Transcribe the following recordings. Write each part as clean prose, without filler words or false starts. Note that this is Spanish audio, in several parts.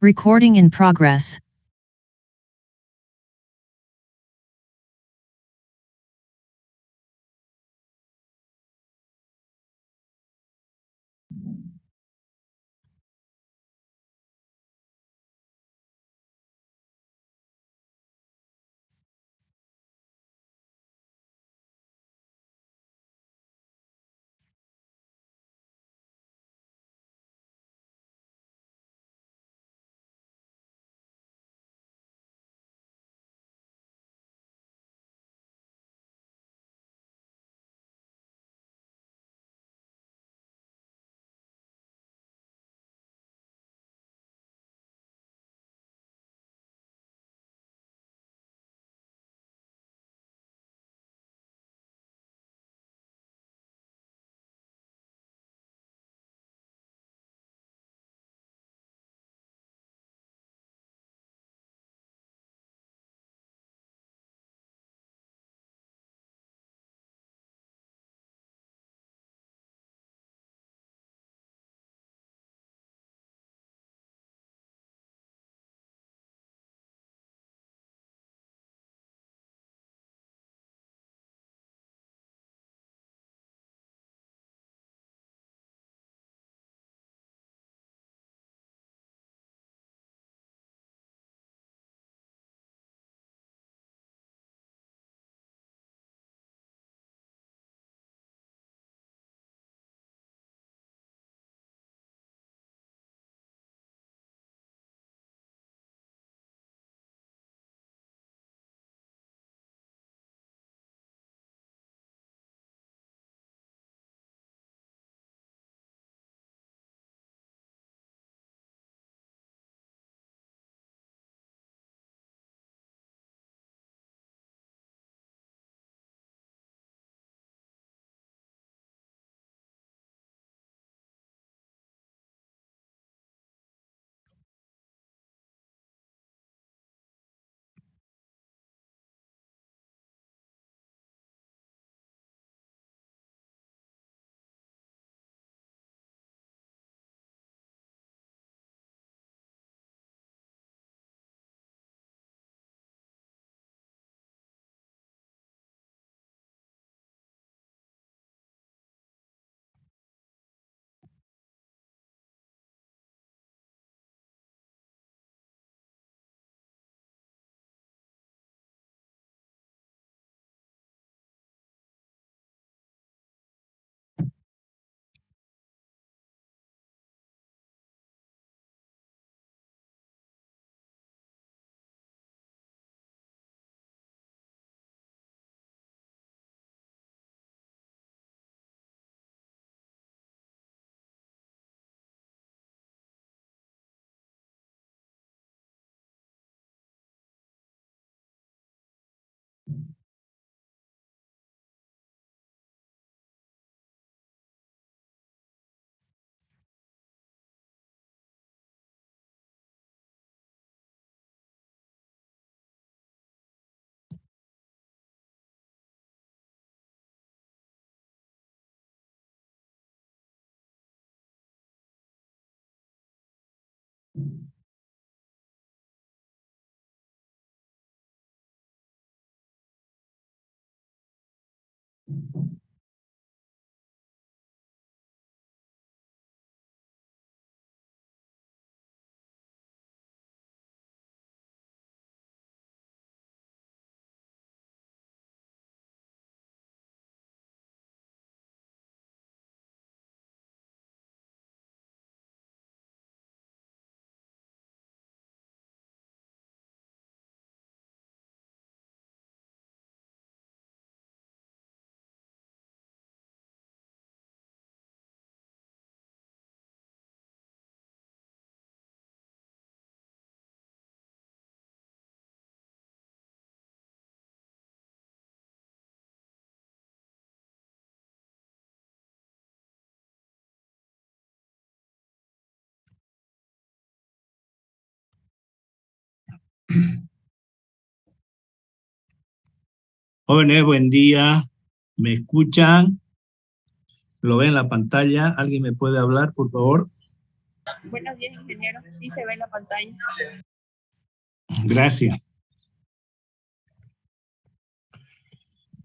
Recording in progress. Jóvenes, buen día. ¿Me escuchan? ¿Lo ven en la pantalla? ¿Alguien me puede hablar, por favor? Buenos días, ingeniero. Sí se ve en la pantalla. Gracias.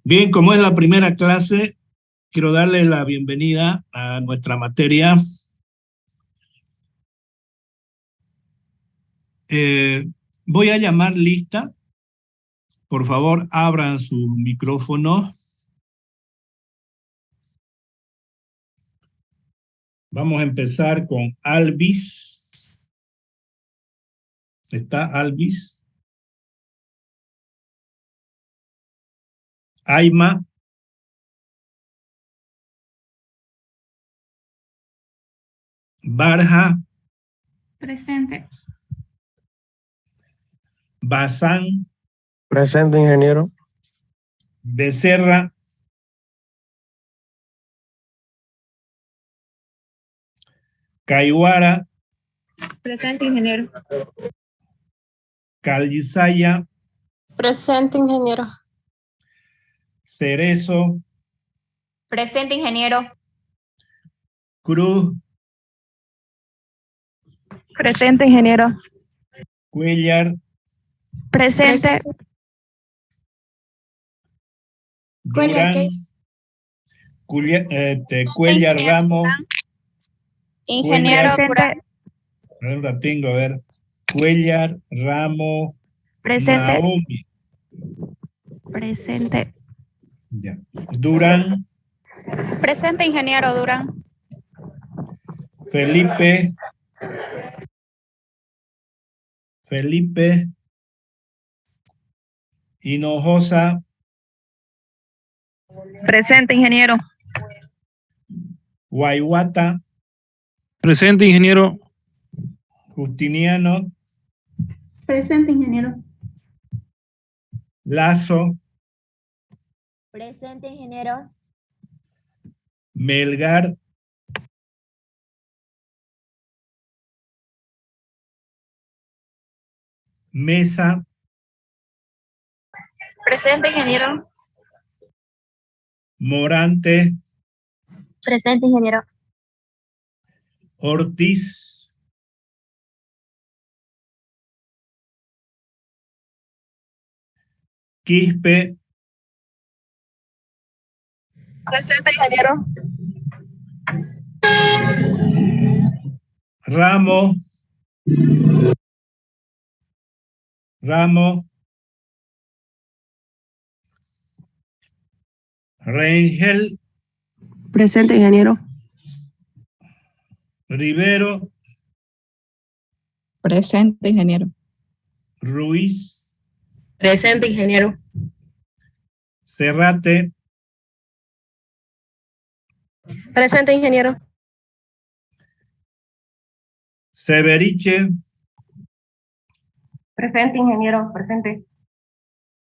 Bien, como es la primera clase, quiero darle la bienvenida a nuestra materia. Voy a llamar lista. Por favor, abran su micrófono. Vamos a empezar con Alvis. ¿Está Alvis? Aima. Barja. Presente. Bazán. Presente, ingeniero. Becerra. Caihuara. Presente, ingeniero. Calizaya. Presente, ingeniero. Cerezo. Presente, ingeniero. Cruz. Presente, ingeniero. Cuellar. Presente. Durán. Cuellar Ramos. Ingeniero. Presente. Ahora tengo, a ver. Cuellar, Ramos, Presente. Naomi. Presente. Ya. Durán, Presente, ingeniero. Durán. Felipe. Hinojosa. Presente, ingeniero. Guayguata. Presente, ingeniero. Justiniano. Presente, ingeniero. Lazo. Presente, ingeniero. Melgar. Mesa. Presente, ingeniero. Morante. Presente, ingeniero. Ortiz. Quispe. Presente, ingeniero. Ramos. Rengel. Presente, ingeniero. Rivero. Presente, ingeniero. Ruiz. Presente, ingeniero. Cerrate. Presente, ingeniero. Severiche. Presente, ingeniero. Presente.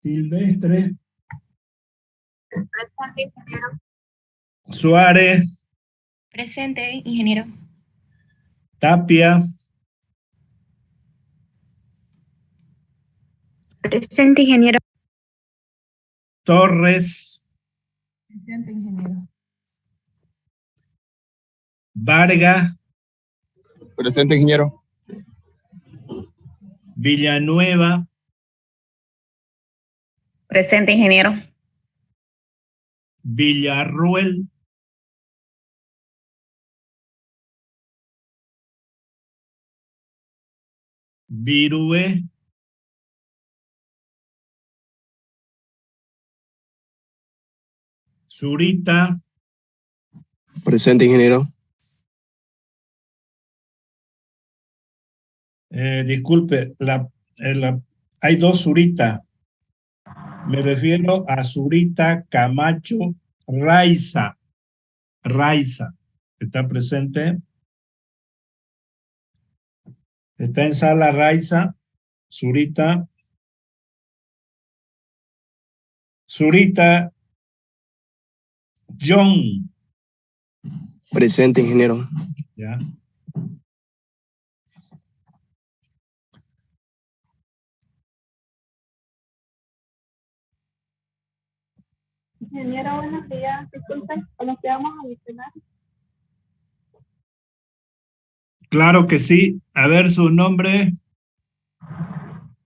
Silvestre. Presente, ingeniero. Suárez. Presente, ingeniero. Tapia. Presente, ingeniero. Torres. Presente, ingeniero. Vargas. Presente, ingeniero. Villanueva. Presente, ingeniero. Villarruel. Virué. Zurita. Presente, ingeniero. Disculpe, hay dos Zurita. Me refiero a Zurita Camacho Raiza. ¿Está presente? Está en sala Raiza. Zurita. John. Presente, ingeniero. Ya. Ingeniero, buenos días. Disculpen, ¿con los que vamos a adicionar? Claro que sí. A ver su nombre.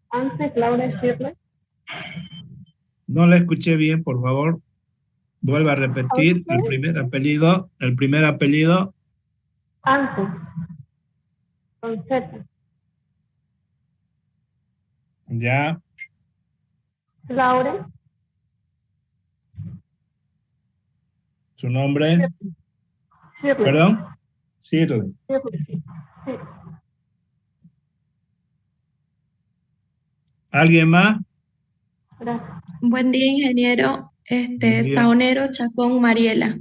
Ángel Laura Shirley. No la escuché bien, por favor. Vuelva a repetir el primer apellido. El primer apellido. Ángel. Con Z. Ya. Laura. Su nombre. Shirley. Perdón. Shirley. Shirley. Sí. ¿Alguien más? Gracias. Buen día, ingeniero. Buen día. Saonero Chacón Mariela.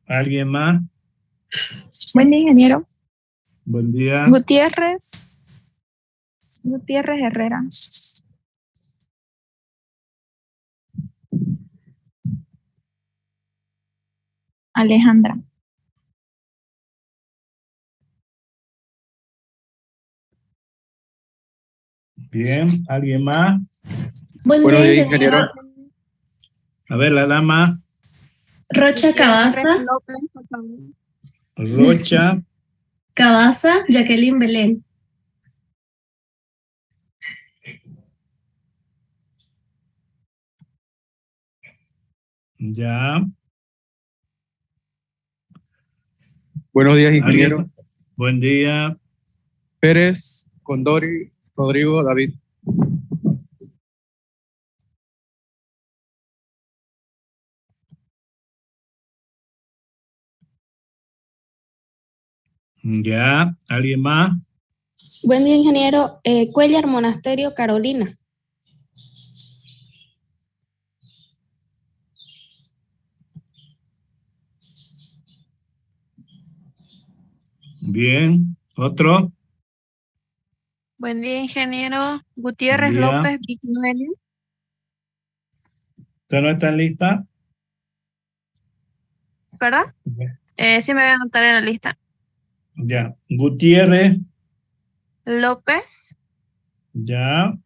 ¿Alguien más? Buen día, ingeniero. Buen día. Gutiérrez Herrera. Alejandra. Bien. ¿Alguien más? Buenos días, ingeniero. A ver, la dama. Rocha Cabaza. Rocha. Cabaza, Jacqueline Belén. Ya. Buenos días, ¿Alguien? ingeniero. Buen día. Pérez, Condori, Rodrigo, David. Ya. ¿Alguien más? Buen día, ingeniero. Cuellar Monasterio, Carolina. Bien. ¿Otro? Buen día, ingeniero. Buen Gutiérrez día. López Vignoelio. ¿Usted no está en lista? ¿Verdad? Sí me voy a anotar en la lista. Ya. Gutiérrez. López Ya.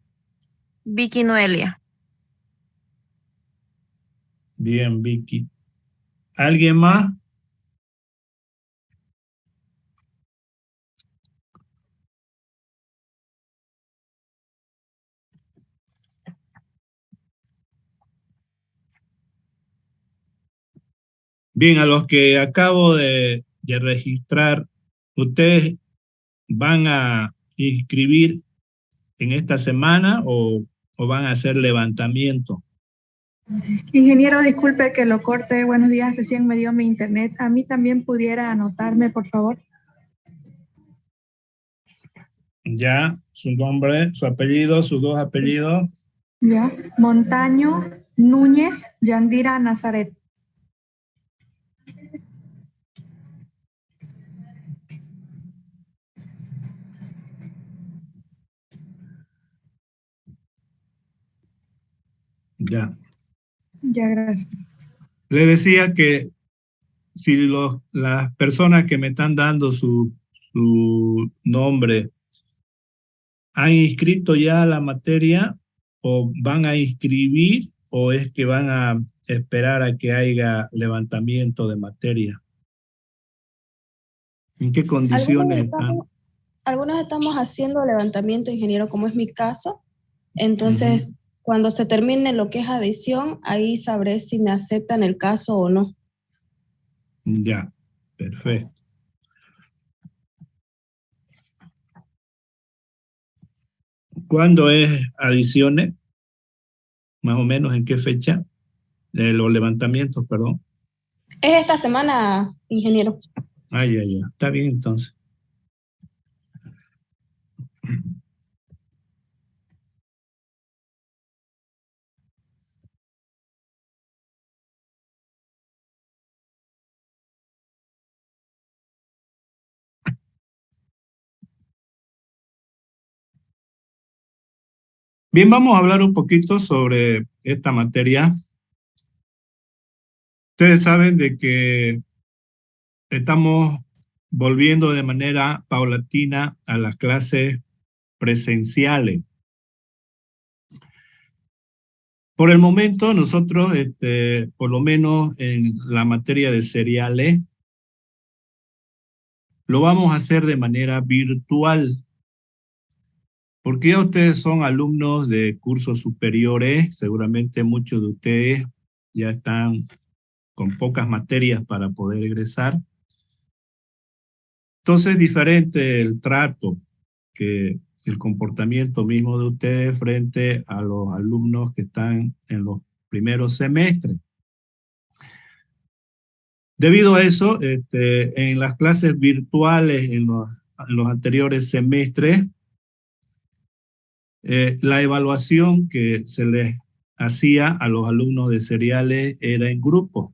Vicky Noelia. Bien, Vicky. ¿Alguien más? Bien, a los que acabo de registrar, ¿ustedes van a inscribir en esta semana o van a hacer levantamiento? Ingeniero, disculpe que lo corte. Buenos días, recién me dio mi internet. A mí también pudiera anotarme, por favor. Ya, su nombre, su apellido, sus dos apellidos. Ya. Montaño Núñez Yandira Nazaret. Ya. Ya, gracias. Le decía que si las personas que me están dando su nombre han inscrito ya la materia o van a inscribir o es que van a esperar a que haya levantamiento de materia. ¿En qué condiciones están? Algunos estamos haciendo levantamiento, ingeniero, como es mi caso. Entonces, cuando se termine lo que es adición, ahí sabré si me aceptan el caso o no. Ya, perfecto. ¿Cuándo es adiciones? Más o menos, ¿en qué fecha? Los levantamientos, perdón. Es esta semana, ingeniero. Ah, ya. Está bien, entonces. Bien, vamos a hablar un poquito sobre esta materia. Ustedes saben de que estamos volviendo de manera paulatina a las clases presenciales. Por el momento, nosotros, por lo menos en la materia de seriales, lo vamos a hacer de manera virtual. Porque ya ustedes son alumnos de cursos superiores, seguramente muchos de ustedes ya están con pocas materias para poder egresar. Entonces es diferente el trato, que el comportamiento mismo de ustedes frente a los alumnos que están en los primeros semestres. Debido a eso, en las clases virtuales en los anteriores semestres, la evaluación que se les hacía a los alumnos de seriales era en grupo.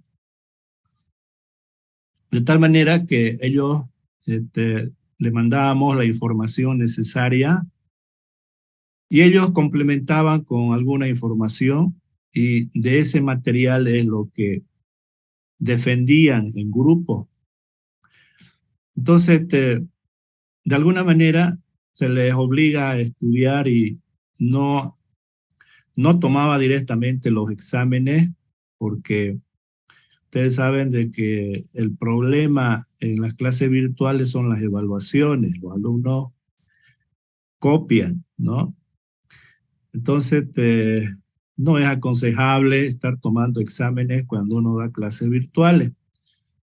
De tal manera que ellos le mandábamos la información necesaria y ellos complementaban con alguna información y de ese material es lo que defendían en grupo. Entonces, de alguna manera se les obliga a estudiar y no tomaba directamente los exámenes porque ustedes saben de que el problema en las clases virtuales son las evaluaciones. Los alumnos copian, ¿no? Entonces, no es aconsejable estar tomando exámenes cuando uno da clases virtuales.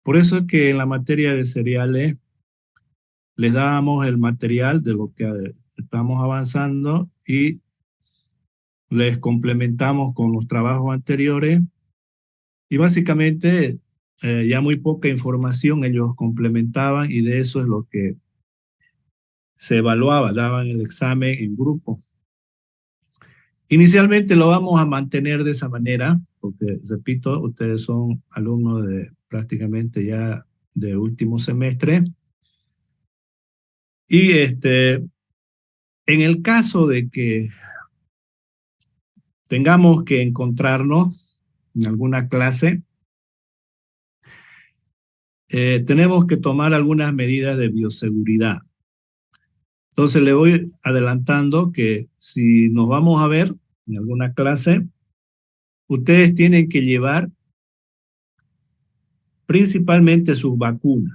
Por eso es que en la materia de seriales les dábamos el material de lo que estamos avanzando y les complementamos con los trabajos anteriores y básicamente ya muy poca información ellos complementaban y de eso es lo que se evaluaba, daban el examen en grupo. Inicialmente lo vamos a mantener de esa manera, porque repito, ustedes son alumnos de prácticamente ya de último semestre. Y en el caso de que tengamos que encontrarnos en alguna clase, tenemos que tomar algunas medidas de bioseguridad. Entonces le voy adelantando que si nos vamos a ver en alguna clase, ustedes tienen que llevar principalmente sus vacunas.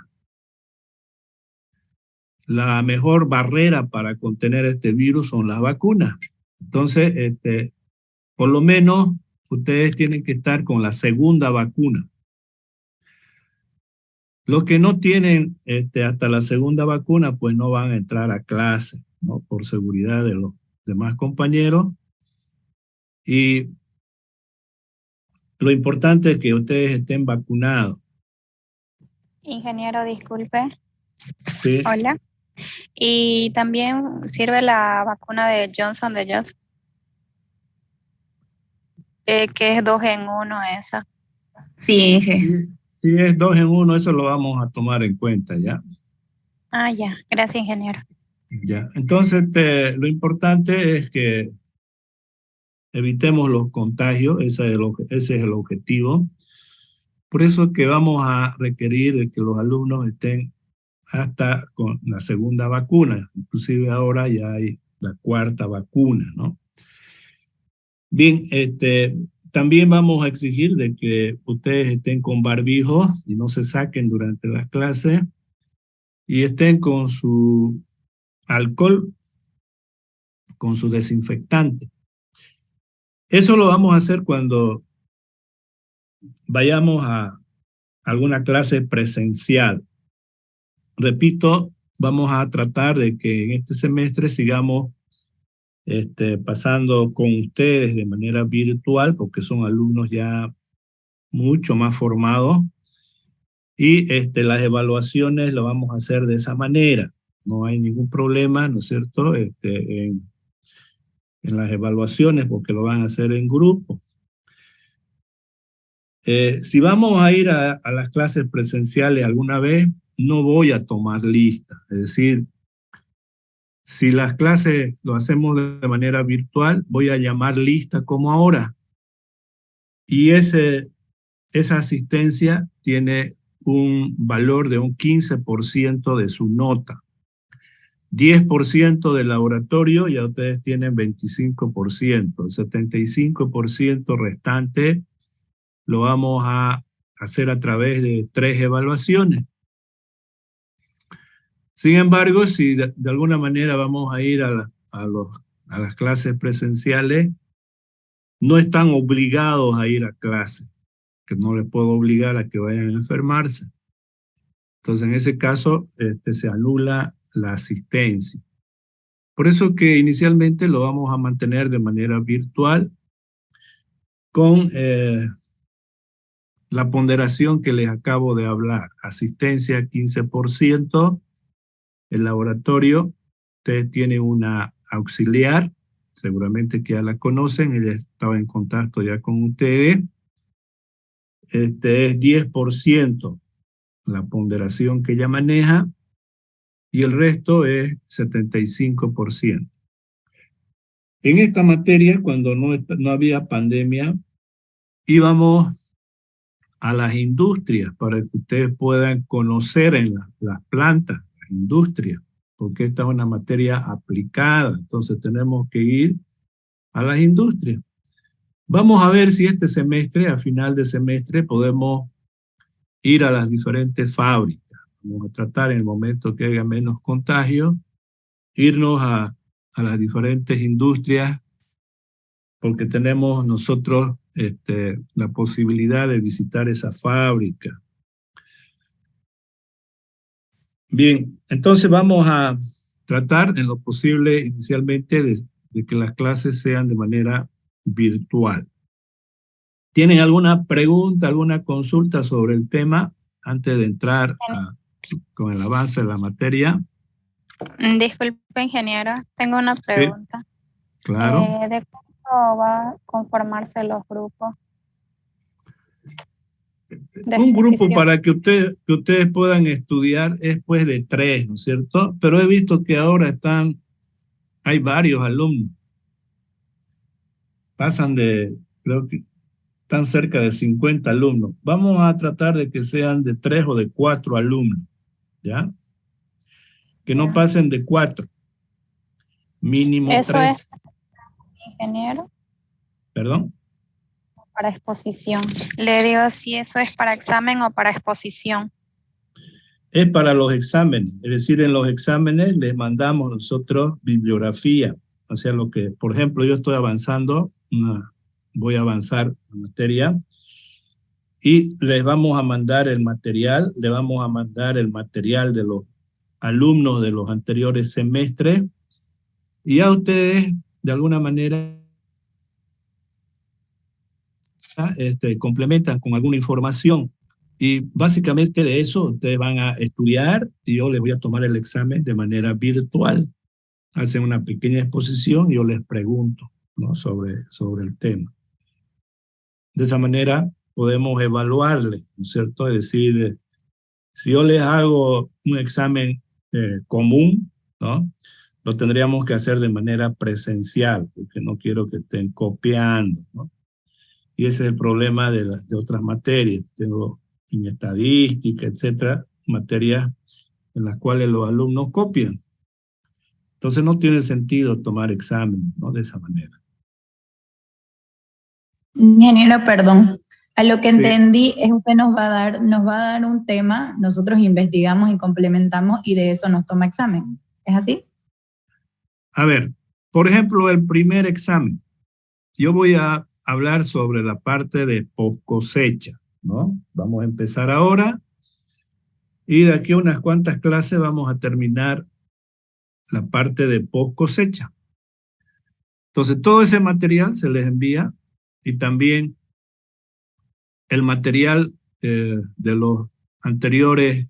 La mejor barrera para contener este virus son las vacunas. Entonces, por lo menos ustedes tienen que estar con la segunda vacuna. Los que no tienen hasta la segunda vacuna, pues no van a entrar a clase, ¿no? Por seguridad de los demás compañeros. Y lo importante es que ustedes estén vacunados. Ingeniero, disculpe. Sí. Hola. ¿Y también sirve la vacuna de Johnson & Johnson? Que es 2 en 1 esa. Sí, Si es 2 en 1, eso lo vamos a tomar en cuenta, ¿ya? Ah, ya. Gracias, ingeniero. Ya. Entonces, lo importante es que evitemos los contagios, ese es el objetivo. Por eso es que vamos a requerir de que los alumnos estén hasta con la segunda vacuna. Inclusive ahora ya hay la 4ª vacuna, ¿no? Bien, también vamos a exigir de que ustedes estén con barbijo y no se saquen durante las clases y estén con su alcohol, con su desinfectante. Eso lo vamos a hacer cuando vayamos a alguna clase presencial. Repito, vamos a tratar de que en este semestre sigamos pasando con ustedes de manera virtual, porque son alumnos ya mucho más formados, y las evaluaciones lo vamos a hacer de esa manera. No hay ningún problema, ¿no es cierto?, en las evaluaciones, porque lo van a hacer en grupo. Si vamos a ir a las clases presenciales alguna vez, no voy a tomar lista. Es decir, si las clases lo hacemos de manera virtual, voy a llamar lista como ahora. Y esa asistencia tiene un valor de un 15% de su nota. 10% del laboratorio, ya ustedes tienen 25%. El 75% restante lo vamos a hacer a través de 3 evaluaciones. Sin embargo, si de alguna manera vamos a ir a las clases presenciales, no están obligados a ir a clase, que no les puedo obligar a que vayan a enfermarse. Entonces, en ese caso, se anula la asistencia. Por eso que inicialmente lo vamos a mantener de manera virtual con la ponderación que les acabo de hablar. Asistencia 15%, el laboratorio, ustedes tienen una auxiliar, seguramente que ya la conocen, ella estaba en contacto ya con ustedes. Es 10% la ponderación que ella maneja y el resto es 75%. En esta materia, cuando no había pandemia, íbamos a las industrias para que ustedes puedan conocer en las plantas, las industrias, porque esta es una materia aplicada, entonces tenemos que ir a las industrias. Vamos a ver si este semestre, a final de semestre, podemos ir a las diferentes fábricas. Vamos a tratar en el momento que haya menos contagio, irnos a las diferentes industrias, porque tenemos nosotros la posibilidad de visitar esa fábrica. Bien, entonces vamos a tratar en lo posible inicialmente de que las clases sean de manera virtual. ¿Tienen alguna pregunta, alguna consulta sobre el tema antes de entrar con el avance de la materia? Disculpe, ingeniero, tengo una pregunta. Sí, claro. ¿De cuánto va a conformarse los grupos? Un grupo para que ustedes puedan estudiar es pues de 3, ¿no es cierto? Pero he visto que ahora hay varios alumnos. Pasan creo que están cerca de 50 alumnos. Vamos a tratar de que sean de 3 o de 4 alumnos, ¿ya? Que no pasen de 4. Mínimo 3. ¿Eso es, ingeniero? ¿Perdón? Para exposición. Le digo si eso es para examen o para exposición. Es para los exámenes. Es decir, en los exámenes les mandamos nosotros bibliografía. O sea, lo que, por ejemplo, yo estoy avanzando, voy a avanzar la materia y les vamos a mandar el material, le vamos a mandar el material de los alumnos de los anteriores semestres y ya ustedes, de alguna manera, complementan con alguna información y básicamente de eso ustedes van a estudiar y yo les voy a tomar el examen de manera virtual. Hacen una pequeña exposición y yo les pregunto, ¿no? sobre el tema. De esa manera podemos evaluarle, ¿no es cierto? Es decir, si yo les hago un examen común, ¿no? Lo tendríamos que hacer de manera presencial porque no quiero que estén copiando, ¿no? Y ese es el problema de otras materias. Tengo en estadística, etcétera, materias en las cuales los alumnos copian. Entonces no tiene sentido tomar exámenes, ¿no? De esa manera. Ingeniero, perdón. A lo que entendí es que usted nos va a dar un tema, nosotros investigamos y complementamos y de eso nos toma examen. ¿Es así? A ver, por ejemplo, el primer examen. Yo voy a hablar sobre la parte de post cosecha, ¿no? Vamos a empezar ahora y de aquí a unas cuantas clases vamos a terminar la parte de post cosecha. Entonces, todo ese material se les envía y también el material de los anteriores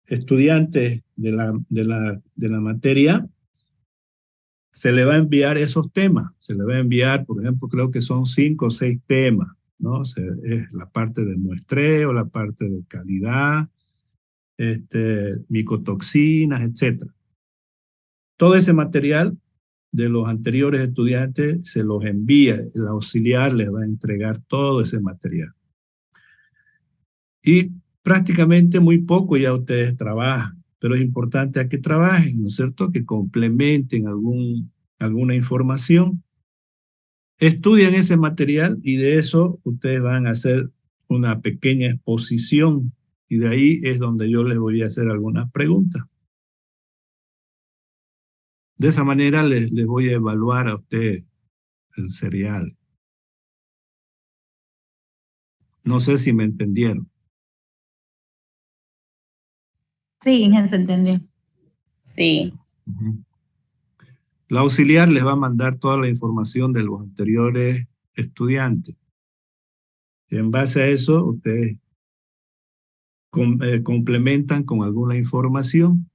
estudiantes de la materia, se le va a enviar esos temas. Se le va a enviar, por ejemplo, creo que son 5 o 6 temas, ¿no? Es la parte de muestreo, la parte de calidad, micotoxinas, etc. Todo ese material de los anteriores estudiantes se los envía, el auxiliar les va a entregar todo ese material. Y prácticamente muy poco ya ustedes trabajan, pero es importante a que trabajen, ¿no es cierto? Que complementen alguna información. Estudian ese material y de eso ustedes van a hacer una pequeña exposición y de ahí es donde yo les voy a hacer algunas preguntas. De esa manera les voy a evaluar a ustedes el serial. No sé si me entendieron. Sí, se entendió. Sí. La auxiliar les va a mandar toda la información de los anteriores estudiantes. Y en base a eso, ustedes complementan con alguna información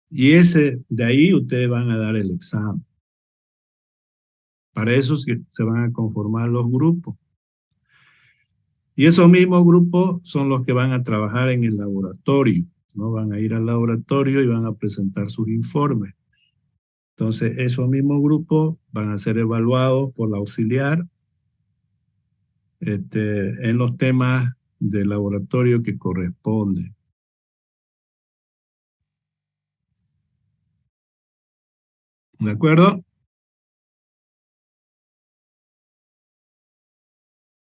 y de ahí ustedes van a dar el examen. Para eso se van a conformar los grupos. Y esos mismos grupos son los que van a trabajar en el laboratorio, ¿no? Van a ir al laboratorio y van a presentar sus informes. Entonces, esos mismos grupos van a ser evaluados por la auxiliar en los temas del laboratorio que corresponden. ¿De acuerdo?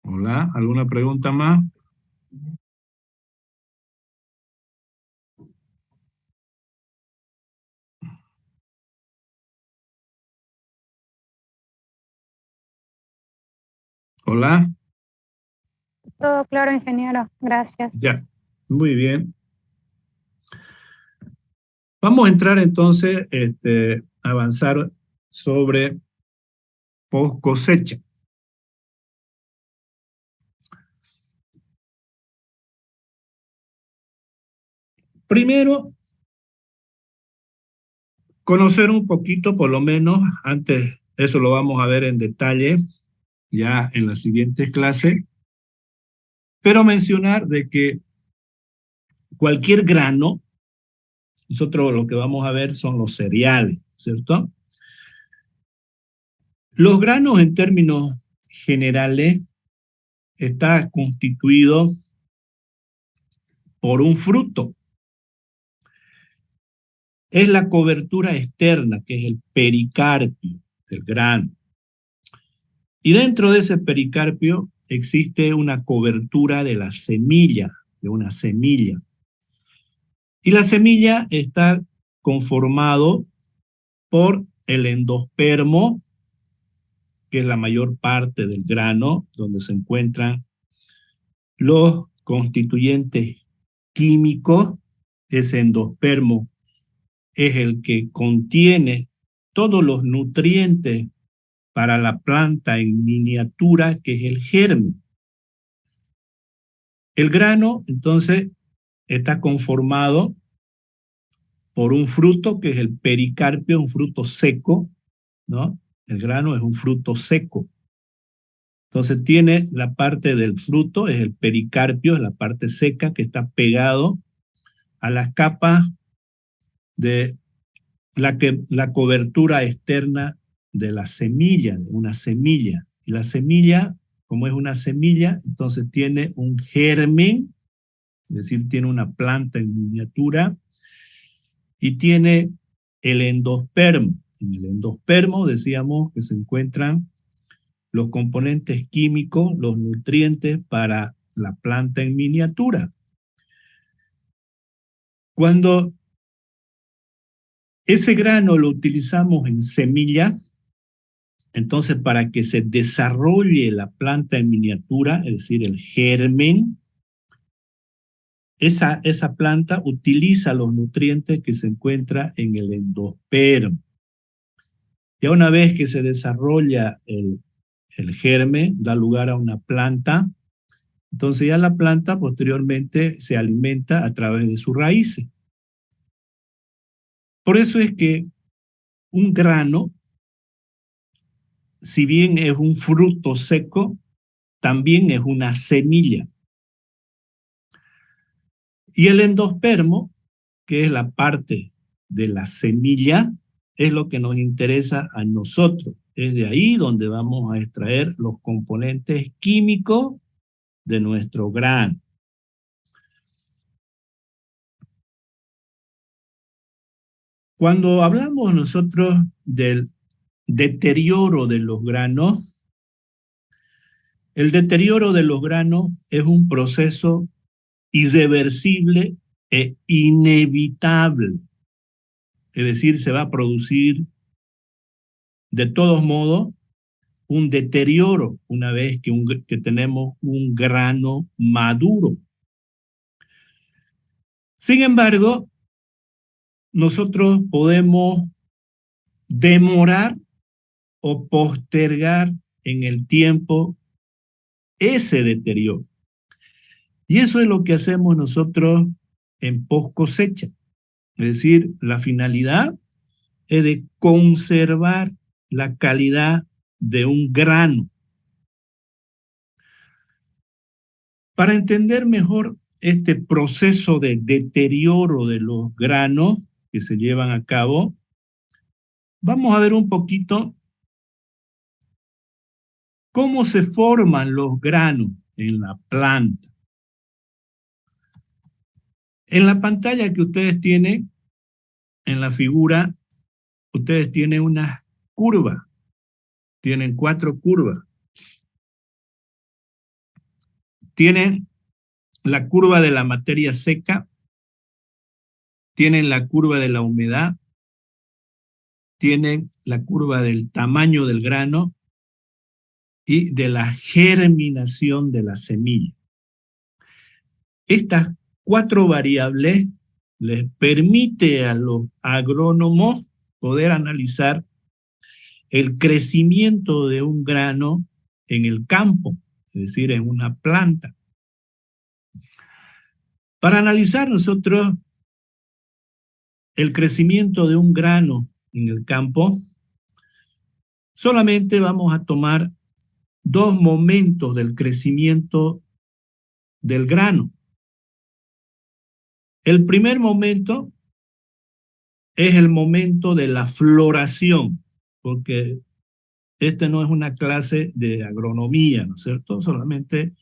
Hola, ¿alguna pregunta más? Hola. Todo claro, ingeniero. Gracias. Ya, muy bien. Vamos a entrar entonces, a avanzar sobre post cosecha. Primero, conocer un poquito, por lo menos, antes, eso lo vamos a ver en detalle ya en la siguiente clase, pero mencionar de que cualquier grano, nosotros lo que vamos a ver son los cereales, ¿cierto? Los granos en términos generales está constituido por un fruto. Es la cobertura externa, que es el pericarpio del grano. Y dentro de ese pericarpio existe una cobertura de la semilla, de una semilla. Y la semilla está conformado por el endospermo, que es la mayor parte del grano, donde se encuentran los constituyentes químicos. Ese endospermo es el que contiene todos los nutrientes para la planta en miniatura, que es el germen. El grano, entonces, está conformado por un fruto, que es el pericarpio, un fruto seco, ¿no? El grano es un fruto seco. Entonces tiene la parte del fruto, es el pericarpio, es la parte seca que está pegado a las capas de la cobertura externa de la semilla, de una semilla. Y la semilla, como es una semilla, entonces tiene un germen, es decir, tiene una planta en miniatura, y tiene el endospermo. En el endospermo decíamos que se encuentran los componentes químicos, los nutrientes para la planta en miniatura. Cuando ese grano lo utilizamos en semilla, entonces para que se desarrolle la planta en miniatura, es decir, el germen, esa planta utiliza los nutrientes que se encuentran en el endospermo. Ya una vez que se desarrolla el germen, da lugar a una planta, entonces ya la planta posteriormente se alimenta a través de sus raíces. Por eso es que un grano, si bien es un fruto seco, también es una semilla. Y el endospermo, que es la parte de la semilla, es lo que nos interesa a nosotros. Es de ahí donde vamos a extraer los componentes químicos de nuestro grano. Cuando hablamos nosotros del deterioro de los granos, el deterioro de los granos es un proceso irreversible e inevitable. Es decir, se va a producir de todos modos un deterioro una vez que tenemos un grano maduro. Sin embargo, nosotros podemos demorar o postergar en el tiempo ese deterioro. Y eso es lo que hacemos nosotros en post cosecha. Es decir, la finalidad es de conservar la calidad de un grano. Para entender mejor este proceso de deterioro de los granos que se llevan a cabo, vamos a ver un poquito cómo se forman los granos en la planta. En la pantalla que ustedes tienen, en la figura, ustedes tienen unas curvas. Tienen 4 curvas. Tienen la curva de la materia seca, tienen la curva de la humedad, tienen la curva del tamaño del grano y de la germinación de la semilla. Estas 4 variables les permite a los agrónomos poder analizar el crecimiento de un grano en el campo, es decir, en una planta. Para analizar nosotros el crecimiento de un grano en el campo, solamente vamos a tomar 2 momentos del crecimiento del grano. El primer momento es el momento de la floración, porque esta no es una clase de agronomía, ¿no es cierto? Solamente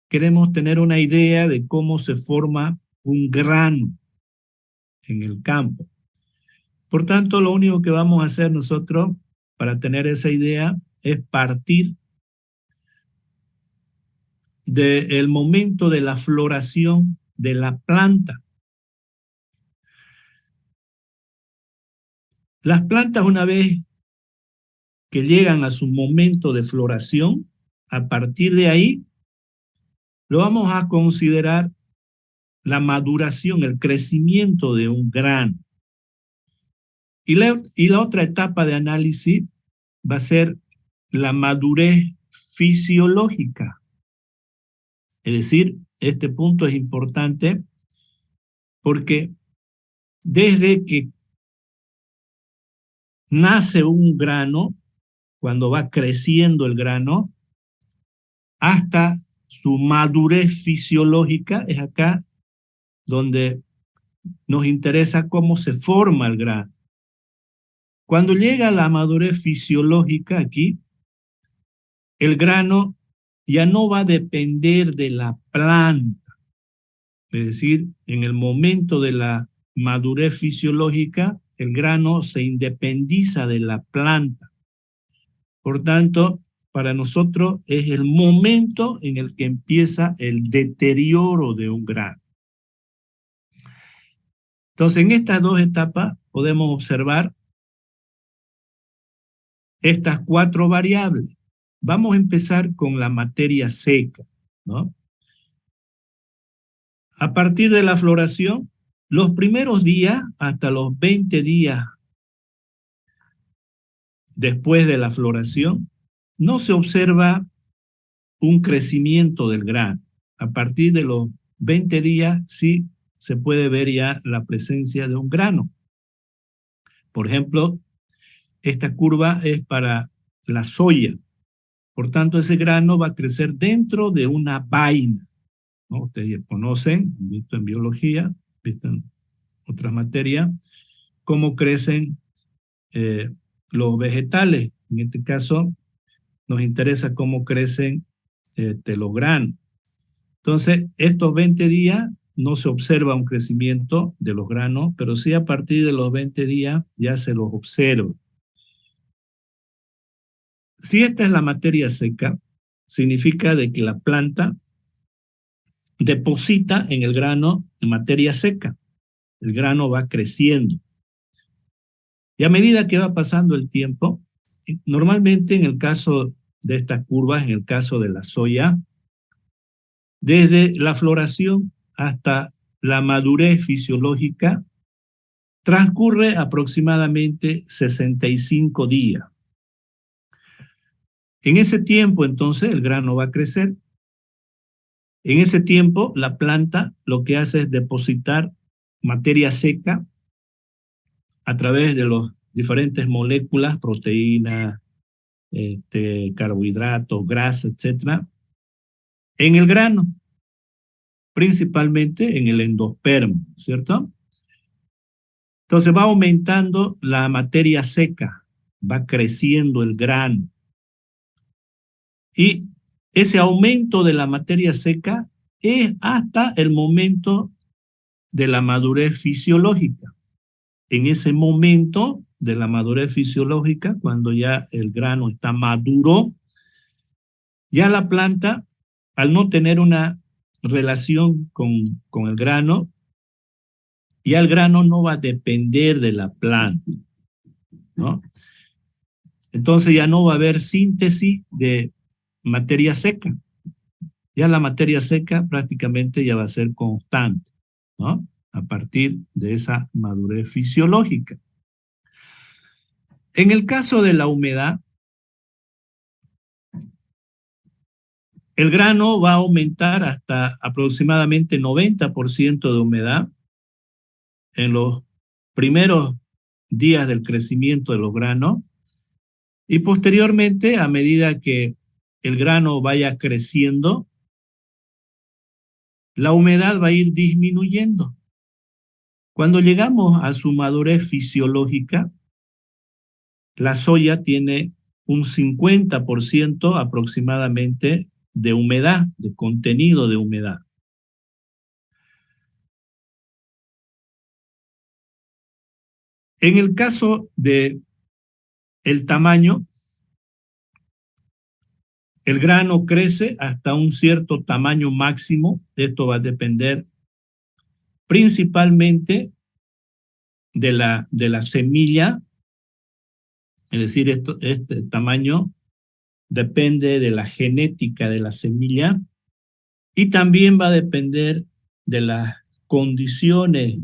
queremos tener una idea de cómo se forma un grano en el campo. Por tanto, lo único que vamos a hacer nosotros para tener esa idea es partir del momento de la floración de la planta. Las plantas, una vez que llegan a su momento de floración, a partir de ahí lo vamos a considerar la maduración, el crecimiento de un grano. Y la otra etapa de análisis va a ser la madurez fisiológica. Es decir, este punto es importante porque desde que nace un grano, cuando va creciendo el grano, hasta su madurez fisiológica, es acá donde nos interesa cómo se forma el grano. Cuando llega a la madurez fisiológica aquí, el grano ya no va a depender de la planta. Es decir, en el momento de la madurez fisiológica, el grano se independiza de la planta. Por tanto, para nosotros es el momento en el que empieza el deterioro de un grano. Entonces, en estas 2 etapas podemos observar estas 4 variables. Vamos a empezar con la materia seca, ¿no? A partir de la floración, los primeros días, hasta los 20 días después de la floración, no se observa un crecimiento del grano. A partir de los 20 días sí se puede ver ya la presencia de un grano. Por ejemplo, esta curva es para la soya. Por tanto, ese grano va a crecer dentro de una vaina, ¿no? Ustedes ya conocen, visto en biología, visto en otras materias, cómo crecen los vegetales. En este caso, nos interesa cómo crecen los granos. Entonces, estos 20 días no se observa un crecimiento de los granos, pero sí a partir de los 20 días ya se los observa. Si esta es la materia seca, significa de que la planta deposita en el grano en materia seca. El grano va creciendo. Y a medida que va pasando el tiempo, normalmente en el caso de estas curvas, en el caso de la soya, desde la floración hasta la madurez fisiológica, transcurre aproximadamente 65 días. En ese tiempo, entonces, el grano va a crecer. En ese tiempo, la planta lo que hace es depositar materia seca a través de las diferentes moléculas, proteínas, carbohidratos, grasa, etcétera, en el grano, principalmente en el endospermo, ¿cierto? Entonces va aumentando la materia seca, va creciendo el grano. Y ese aumento de la materia seca es hasta el momento de la madurez fisiológica. En ese momento de la madurez fisiológica, cuando ya el grano está maduro, ya la planta, al no tener una relación con el grano, ya el grano no va a depender de la planta, ¿no? Entonces ya no va a haber síntesis de materia seca. Ya la materia seca prácticamente ya va a ser constante, ¿no? A partir de esa madurez fisiológica. En el caso de la humedad, el grano va a aumentar hasta aproximadamente 90% de humedad en los primeros días del crecimiento de los granos y posteriormente, a medida que el grano vaya creciendo, la humedad va a ir disminuyendo. Cuando llegamos a su madurez fisiológica, la soya tiene un 50% aproximadamente de humedad, de contenido de humedad. En el caso de el tamaño, el grano crece hasta un cierto tamaño máximo. Esto va a depender principalmente de la semilla. Es decir, este tamaño depende de la genética de la semilla y también va a depender de las condiciones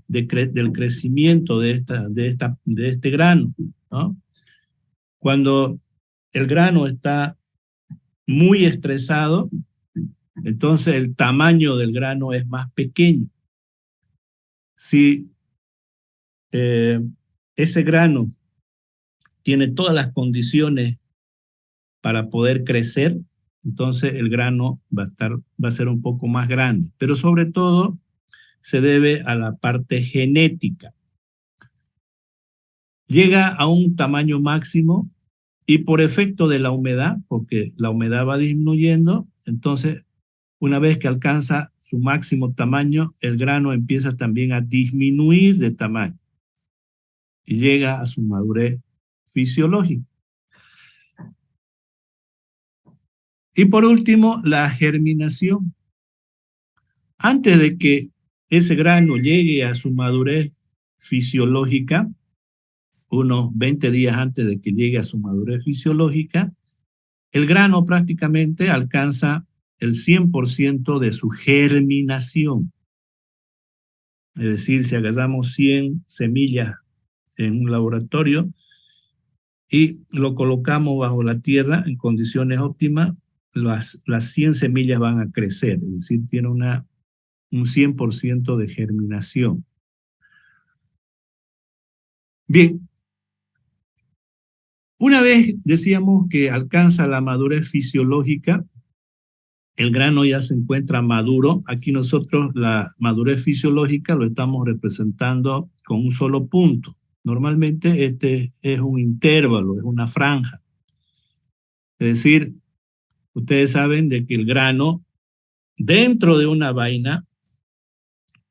del crecimiento de este grano, ¿no? Cuando el grano está muy estresado, entonces el tamaño del grano es más pequeño. Si ese grano tiene todas las condiciones para poder crecer, entonces el grano va a ser un poco más grande. Pero sobre todo se debe a la parte genética. Llega a un tamaño máximo y por efecto de la humedad, porque la humedad va disminuyendo, entonces una vez que alcanza su máximo tamaño, el grano empieza también a disminuir de tamaño y llega a su madurez fisiológica. Y por último, la germinación. Antes de que ese grano llegue a su madurez fisiológica, unos 20 días antes de que llegue a su madurez fisiológica, el grano prácticamente alcanza el 100% de su germinación. Es decir, si agarramos 100 semillas en un laboratorio y lo colocamos bajo la tierra en condiciones óptimas, las 100 semillas van a crecer, es decir, tiene un 100% de germinación. Bien, una vez decíamos que alcanza la madurez fisiológica, el grano ya se encuentra maduro. Aquí nosotros la madurez fisiológica lo estamos representando con un solo punto. Normalmente este es un intervalo, es una franja. Es decir, ustedes saben de que el grano dentro de una vaina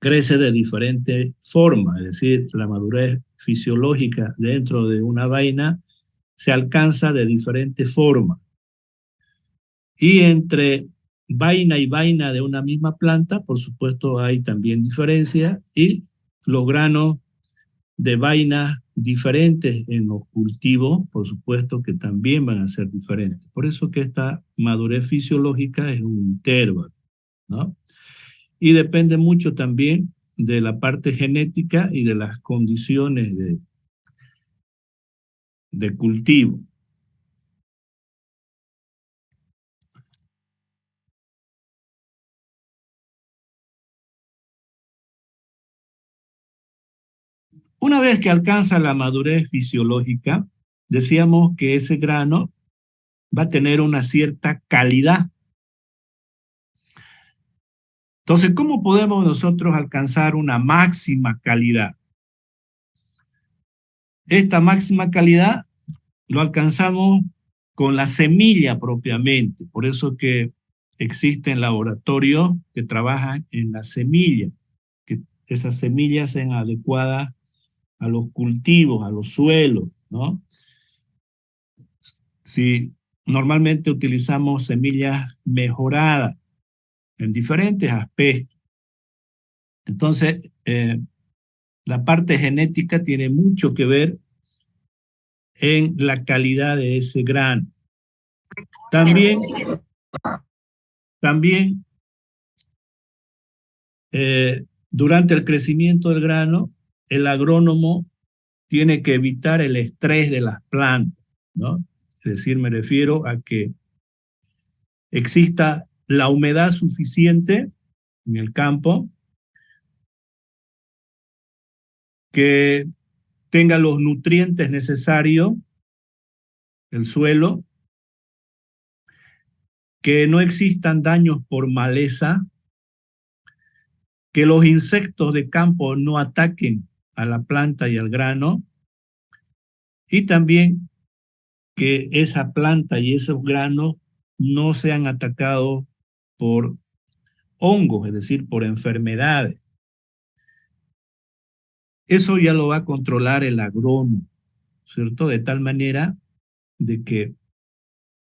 crece de diferente forma, es decir, la madurez fisiológica dentro de una vaina se alcanza de diferente forma. Y entre vaina y vaina de una misma planta, por supuesto, hay también diferencias, y los granos de vainas diferentes en los cultivos, por supuesto que también van a ser diferentes. Por eso que esta madurez fisiológica es un intervalo, ¿no? Y depende mucho también de la parte genética y de las condiciones de cultivo. Una vez que alcanza la madurez fisiológica, decíamos que ese grano va a tener una cierta calidad. Entonces, ¿cómo podemos nosotros alcanzar una máxima calidad? Esta máxima calidad lo alcanzamos con la semilla propiamente. Por eso que existen laboratorios que trabajan en la semilla, que esas semillas sean adecuadas a los cultivos, a los suelos, ¿no? Si normalmente utilizamos semillas mejoradas en diferentes aspectos. Entonces, la parte genética tiene mucho que ver en la calidad de ese grano. También durante el crecimiento del grano, el agrónomo tiene que evitar el estrés de las plantas, ¿no? Es decir, me refiero a que exista la humedad suficiente en el campo, que tenga los nutrientes necesarios, el suelo, que no existan daños por maleza, que los insectos de campo no ataquen a la planta y al grano, y también que esa planta y esos granos no sean atacados por hongos, es decir, por enfermedades. Eso ya lo va a controlar el agrónomo, ¿cierto? De tal manera de que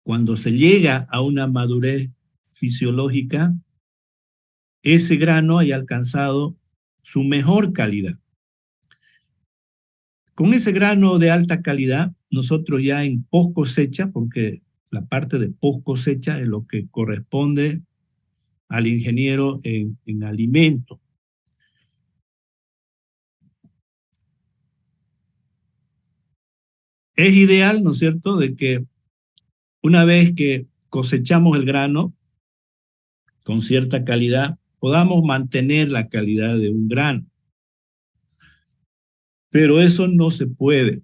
cuando se llega a una madurez fisiológica, ese grano haya alcanzado su mejor calidad. Con ese grano de alta calidad, nosotros ya en post cosecha, porque la parte de post cosecha es lo que corresponde al ingeniero en alimentos. Es ideal, ¿no es cierto?, de que una vez que cosechamos el grano con cierta calidad, podamos mantener la calidad de un grano. Pero eso no se puede,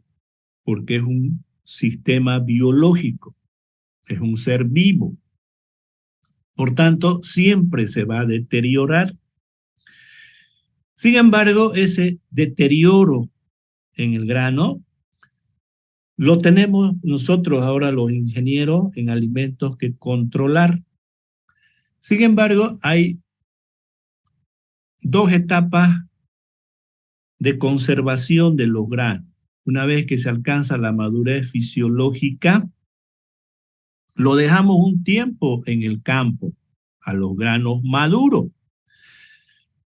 porque es un sistema biológico, es un ser vivo. Por tanto, siempre se va a deteriorar. Sin embargo, ese deterioro en el grano lo tenemos nosotros ahora los ingenieros en alimentos que controlar. Sin embargo, hay dos etapas de conservación de los granos. Una vez que se alcanza la madurez fisiológica, lo dejamos un tiempo en el campo a los granos maduros.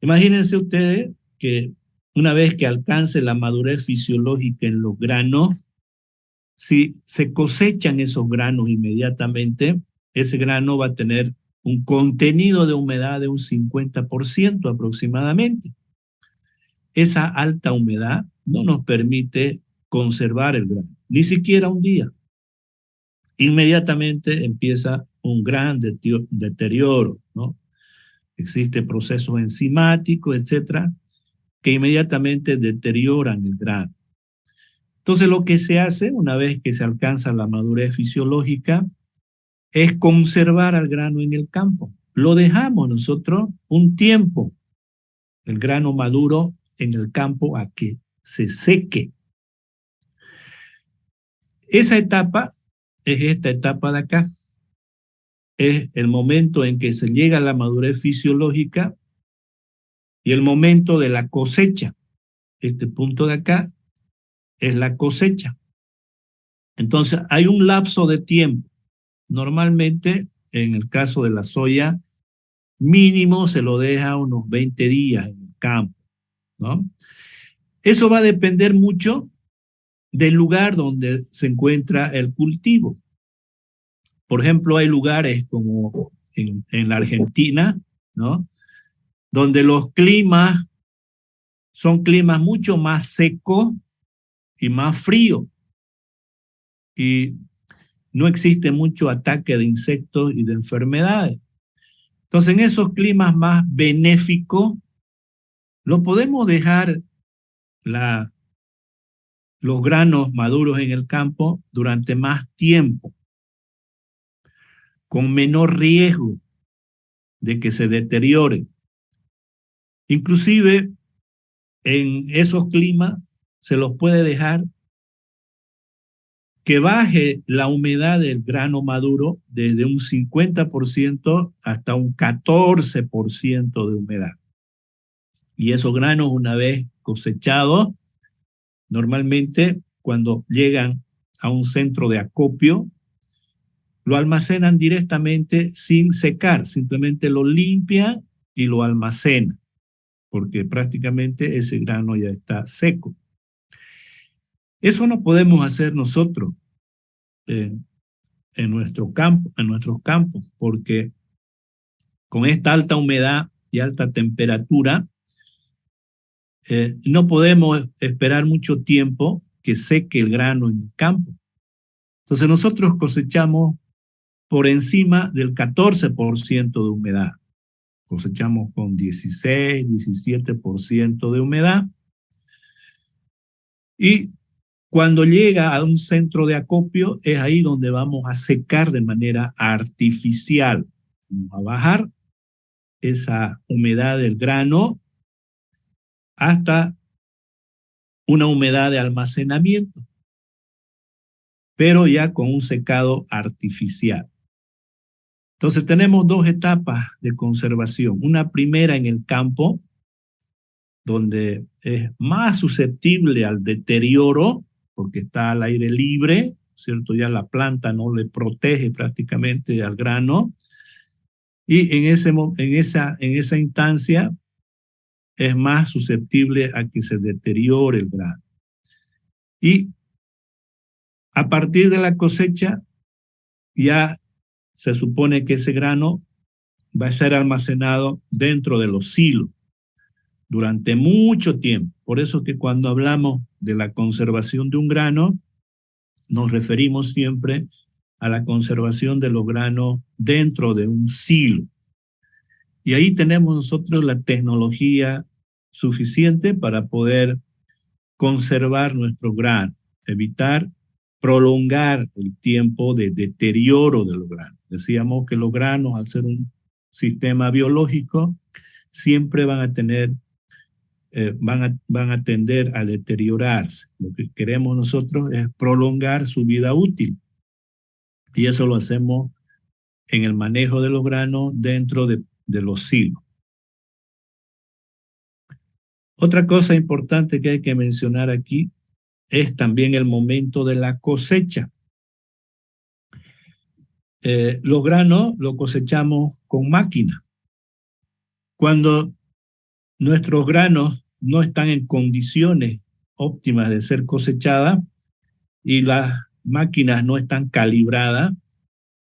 Imagínense ustedes que una vez que alcance la madurez fisiológica en los granos, si se cosechan esos granos inmediatamente, ese grano va a tener un contenido de humedad de un 50% aproximadamente. Esa alta humedad no nos permite conservar el grano, ni siquiera un día. Inmediatamente empieza un gran deterioro, ¿no? Existen procesos enzimáticos, etcétera, que inmediatamente deterioran el grano. Entonces, lo que se hace una vez que se alcanza la madurez fisiológica es conservar al grano en el campo. Lo dejamos nosotros un tiempo, el grano maduro en el campo, a que se seque. Esa etapa es esta etapa de acá. Es el momento en que se llega a la madurez fisiológica y el momento de la cosecha. Este punto de acá es la cosecha. Entonces, hay un lapso de tiempo. Normalmente, en el caso de la soya, mínimo se lo deja unos 20 días en el campo, ¿no? Eso va a depender mucho del lugar donde se encuentra el cultivo. Por ejemplo, hay lugares como en la Argentina, ¿no? Donde los climas son climas mucho más secos y más fríos. Y no existe mucho ataque de insectos y de enfermedades. Entonces, en esos climas más benéficos, lo podemos dejar los granos maduros en el campo durante más tiempo, con menor riesgo de que se deterioren. Inclusive, en esos climas se los puede dejar que baje la humedad del grano maduro desde un 50% hasta un 14% de humedad. Y esos granos, una vez cosechados, normalmente cuando llegan a un centro de acopio, lo almacenan directamente sin secar, simplemente lo limpian y lo almacenan, porque prácticamente ese grano ya está seco. Eso no podemos hacer nosotros en nuestros campos, porque con esta alta humedad y alta temperatura, no podemos esperar mucho tiempo que seque el grano en el campo. Entonces nosotros cosechamos por encima del 14% de humedad. Cosechamos con 16, 17% de humedad. Y cuando llega a un centro de acopio, es ahí donde vamos a secar de manera artificial. Vamos a bajar esa humedad del grano hasta una humedad de almacenamiento, pero ya con un secado artificial. Entonces tenemos dos etapas de conservación. Una primera en el campo, donde es más susceptible al deterioro, porque está al aire libre, ¿cierto? Ya la planta no le protege prácticamente al grano. Y en esa instancia es más susceptible a que se deteriore el grano. Y a partir de la cosecha, ya se supone que ese grano va a ser almacenado dentro de los silos durante mucho tiempo. Por eso que cuando hablamos de la conservación de un grano, nos referimos siempre a la conservación de los granos dentro de un silo. Y ahí tenemos nosotros la tecnología suficiente para poder conservar nuestros granos, evitar prolongar el tiempo de deterioro de los granos. Decíamos que los granos, al ser un sistema biológico, siempre van a tener, van a tender a deteriorarse. Lo que queremos nosotros es prolongar su vida útil. Y eso lo hacemos en el manejo de los granos dentro de los silos. Otra cosa importante que hay que mencionar aquí es también el momento de la cosecha. Los granos los cosechamos con máquina. Cuando nuestros granos no están en condiciones óptimas de ser cosechadas y las máquinas no están calibradas,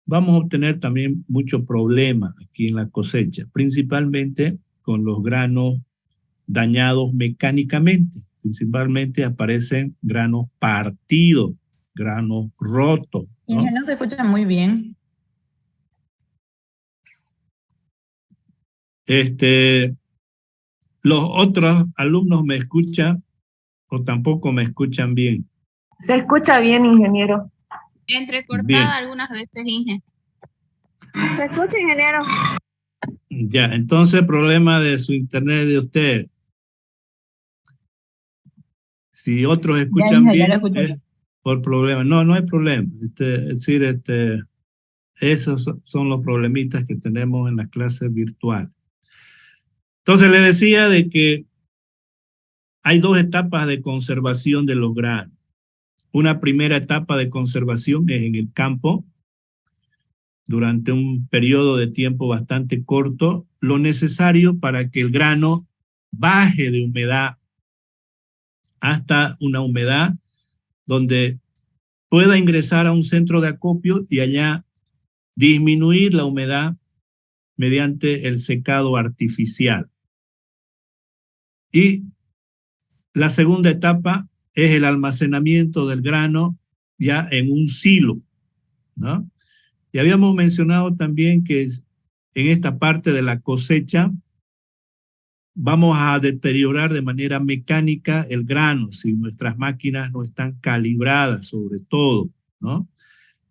vamos a obtener también muchos problemas aquí en la cosecha, principalmente con los granos dañados mecánicamente. Principalmente aparecen granos partidos, granos rotos, ¿no? Y no se escucha muy bien. Los otros alumnos me escuchan o tampoco me escuchan bien. Se escucha bien, ingeniero. Entrecortada Bien. algunas veces, Inge. ¿Se escucha, ingeniero? Ya, entonces problema de su internet de ustedes. Si otros escuchan Ya bien, lo escucho. es por problema. No, no hay problema. Es decir, esos son los problemitas que tenemos en las clases virtuales. Entonces le decía de que hay dos etapas de conservación de los granos. Una primera etapa de conservación es en el campo, durante un periodo de tiempo bastante corto, lo necesario para que el grano baje de humedad hasta una humedad donde pueda ingresar a un centro de acopio y allá disminuir la humedad mediante el secado artificial. Y la segunda etapa es el almacenamiento del grano ya en un silo, ¿no? Y habíamos mencionado también que en esta parte de la cosecha vamos a deteriorar de manera mecánica el grano si nuestras máquinas no están calibradas sobre todo, ¿no?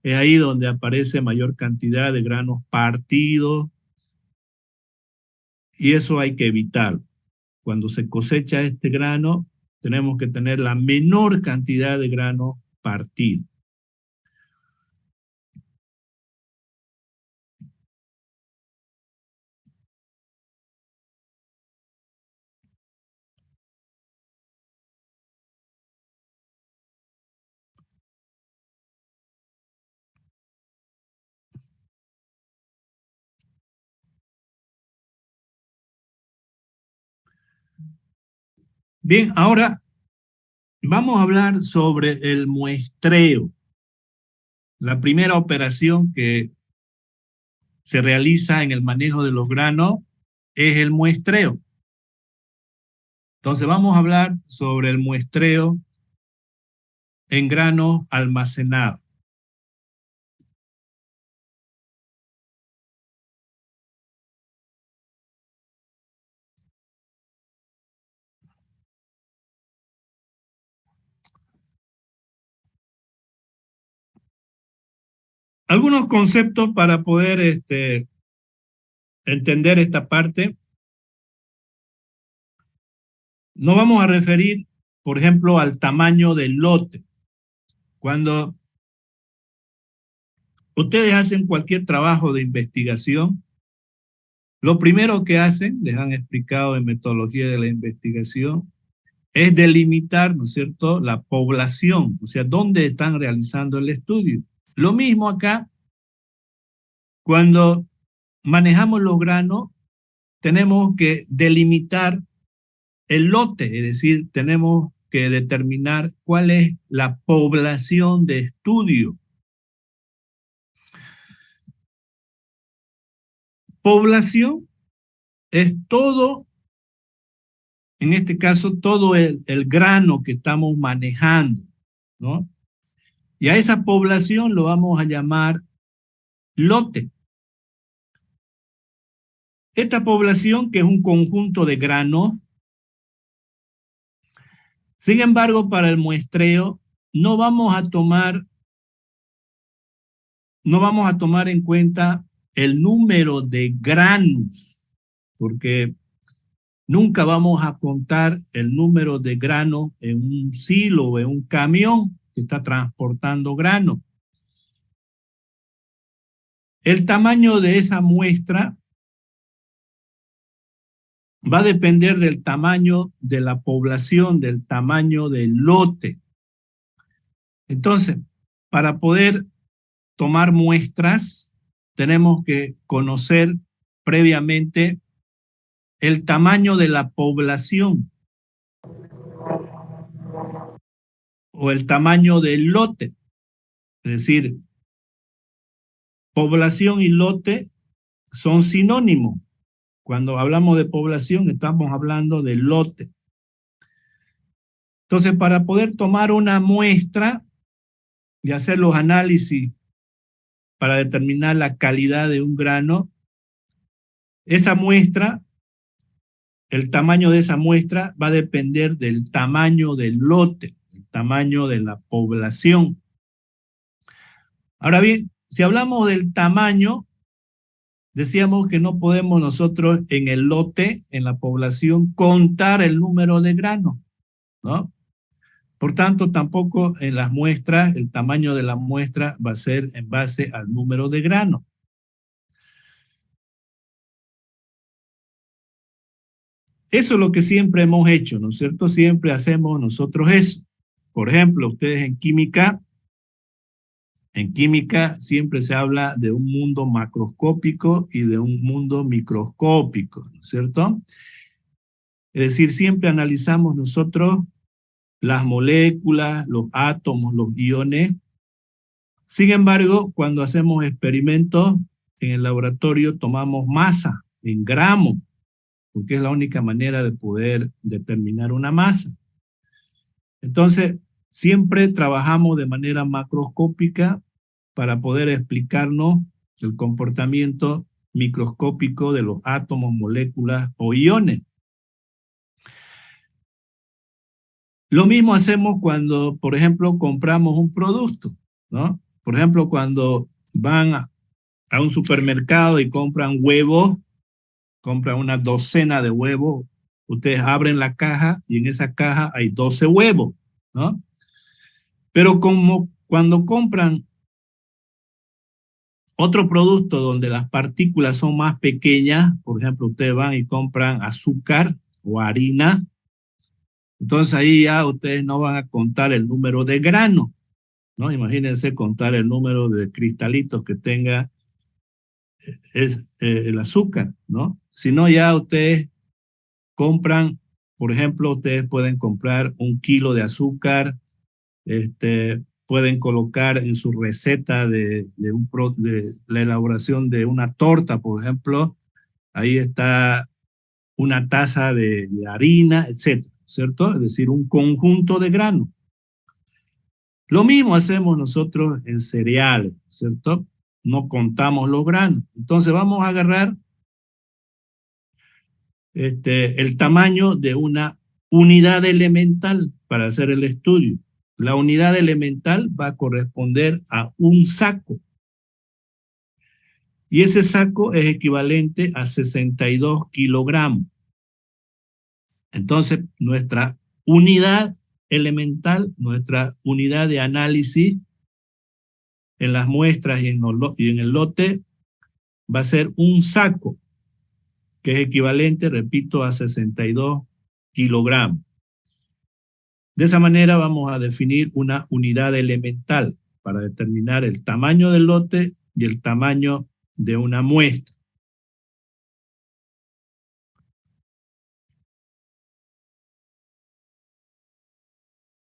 Es ahí donde aparece mayor cantidad de granos partidos y eso hay que evitar. Cuando se cosecha este grano, tenemos que tener la menor cantidad de grano partido. Bien, ahora vamos a hablar sobre el muestreo. La primera operación que se realiza en el manejo de los granos es el muestreo. Entonces vamos a hablar sobre el muestreo en granos almacenados. Algunos conceptos para poder entender esta parte. Nos vamos a referir, por ejemplo, al tamaño del lote. Cuando ustedes hacen cualquier trabajo de investigación, lo primero que hacen, les han explicado en metodología de la investigación, es delimitar, ¿no es cierto?, la población, o sea, dónde están realizando el estudio. Lo mismo acá, cuando manejamos los granos, tenemos que delimitar el lote, es decir, tenemos que determinar cuál es la población de estudio. Población es todo, en este caso, todo el grano que estamos manejando, ¿no? Y a esa población lo vamos a llamar lote. Esta población, que es un conjunto de granos, sin embargo, para el muestreo no vamos a tomar en cuenta el número de granos, porque nunca vamos a contar el número de granos en un silo o en un camión que está transportando grano. El tamaño de esa muestra va a depender del tamaño de la población, del tamaño del lote. Entonces, para poder tomar muestras, tenemos que conocer previamente el tamaño de la población o el tamaño del lote. Es decir, población y lote son sinónimos. Cuando hablamos de población, estamos hablando de lote. Entonces, para poder tomar una muestra y hacer los análisis para determinar la calidad de un grano, esa muestra, el tamaño de esa muestra va a depender del tamaño del lote, el tamaño de la población. Ahora bien, si hablamos del tamaño, decíamos que no podemos nosotros en el lote, en la población, contar el número de granos, ¿no? Por tanto, tampoco en las muestras, el tamaño de la muestra va a ser en base al número de granos. eso es lo que siempre hemos hecho, ¿no es cierto? Siempre hacemos nosotros eso. Por ejemplo, ustedes en química siempre se habla de un mundo macroscópico y de un mundo microscópico, ¿no es cierto? Es decir, siempre analizamos nosotros las moléculas, los átomos, los iones. Sin embargo, cuando hacemos experimentos en el laboratorio, tomamos masa en gramos, porque es la única manera de poder determinar una masa. Entonces, siempre trabajamos de manera macroscópica para poder explicarnos el comportamiento microscópico de los átomos, moléculas o iones. Lo mismo hacemos cuando, por ejemplo, compramos un producto, ¿no? Por ejemplo, cuando van a un supermercado y compran huevos, compran una docena de huevos, ustedes abren la caja y en esa caja hay 12 huevos, ¿no? Pero como cuando compran otro producto donde las partículas son más pequeñas, por ejemplo, ustedes van y compran azúcar o harina, entonces ahí ya ustedes no van a contar el número de granos, ¿no? Imagínense contar el número de cristalitos que tenga el azúcar, ¿no? Si no, ya ustedes compran, por ejemplo, ustedes pueden comprar 1 kilo de azúcar, pueden colocar en su receta de la elaboración de una torta, por ejemplo, ahí está una taza de harina, etcétera, ¿cierto? Es decir, un conjunto de granos. Lo mismo hacemos nosotros en cereales, ¿cierto? No contamos los granos. Entonces vamos a agarrar el tamaño de una unidad elemental para hacer el estudio. La unidad elemental va a corresponder a un saco. Y ese saco es equivalente a 62 kilogramos. Entonces, nuestra unidad elemental, nuestra unidad de análisis en las muestras y en el lote va a ser un saco, que es equivalente, repito, a 62 kilogramos. De esa manera vamos a definir una unidad elemental para determinar el tamaño del lote y el tamaño de una muestra.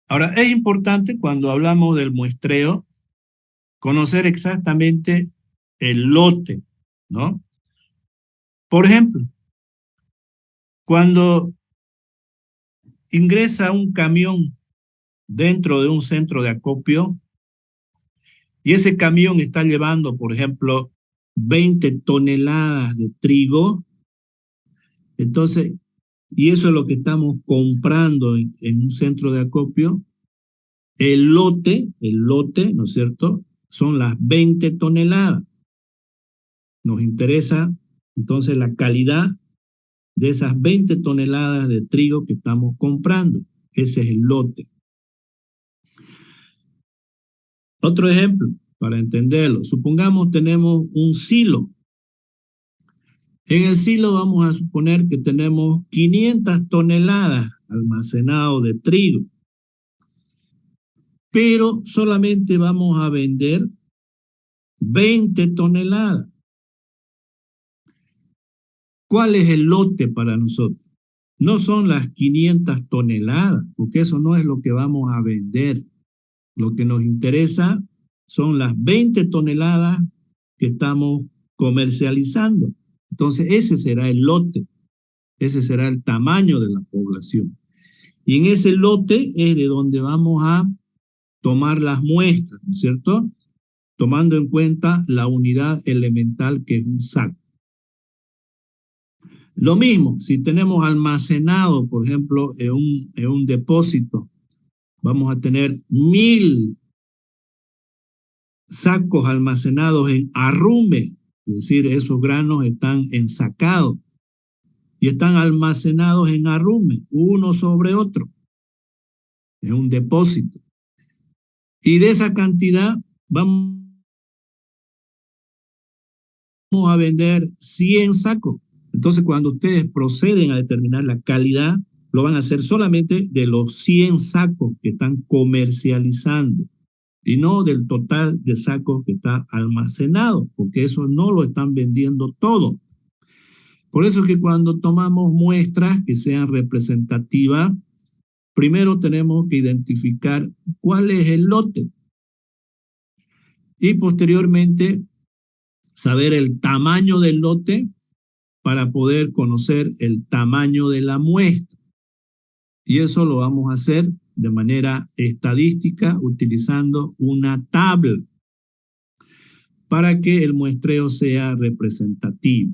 Ahora, es importante cuando hablamos del muestreo conocer exactamente el lote, ¿no? Por ejemplo, cuando ingresa un camión dentro de un centro de acopio y ese camión está llevando, por ejemplo, 20 toneladas de trigo, entonces, y eso es lo que estamos comprando en un centro de acopio, el lote, ¿no es cierto?, son las 20 toneladas. Nos interesa entonces la calidad de esas 20 toneladas de trigo que estamos comprando. Ese es el lote. Otro ejemplo, para entenderlo. Supongamos tenemos un silo. En el silo vamos a suponer que tenemos 500 toneladas almacenado de trigo. Pero solamente vamos a vender 20 toneladas. ¿Cuál es el lote para nosotros? No son las 500 toneladas, porque eso no es lo que vamos a vender. Lo que nos interesa son las 20 toneladas que estamos comercializando. Entonces ese será el lote, ese será el tamaño de la población. Y en ese lote es de donde vamos a tomar las muestras, ¿no es cierto? Tomando en cuenta la unidad elemental que es un saco. Lo mismo, si tenemos almacenado, por ejemplo, en un depósito, vamos a tener 1000 sacos almacenados en arrume, es decir, esos granos están ensacados y están almacenados en arrume, uno sobre otro, en un depósito. Y de esa cantidad vamos a vender 100 sacos. Entonces, cuando ustedes proceden a determinar la calidad, lo van a hacer solamente de los 100 sacos que están comercializando y no del total de sacos que está almacenado, porque eso no lo están vendiendo todo. Por eso es que cuando tomamos muestras que sean representativas, primero tenemos que identificar cuál es el lote y posteriormente saber el tamaño del lote para poder conocer el tamaño de la muestra. Y eso lo vamos a hacer de manera estadística utilizando una tabla para que el muestreo sea representativo.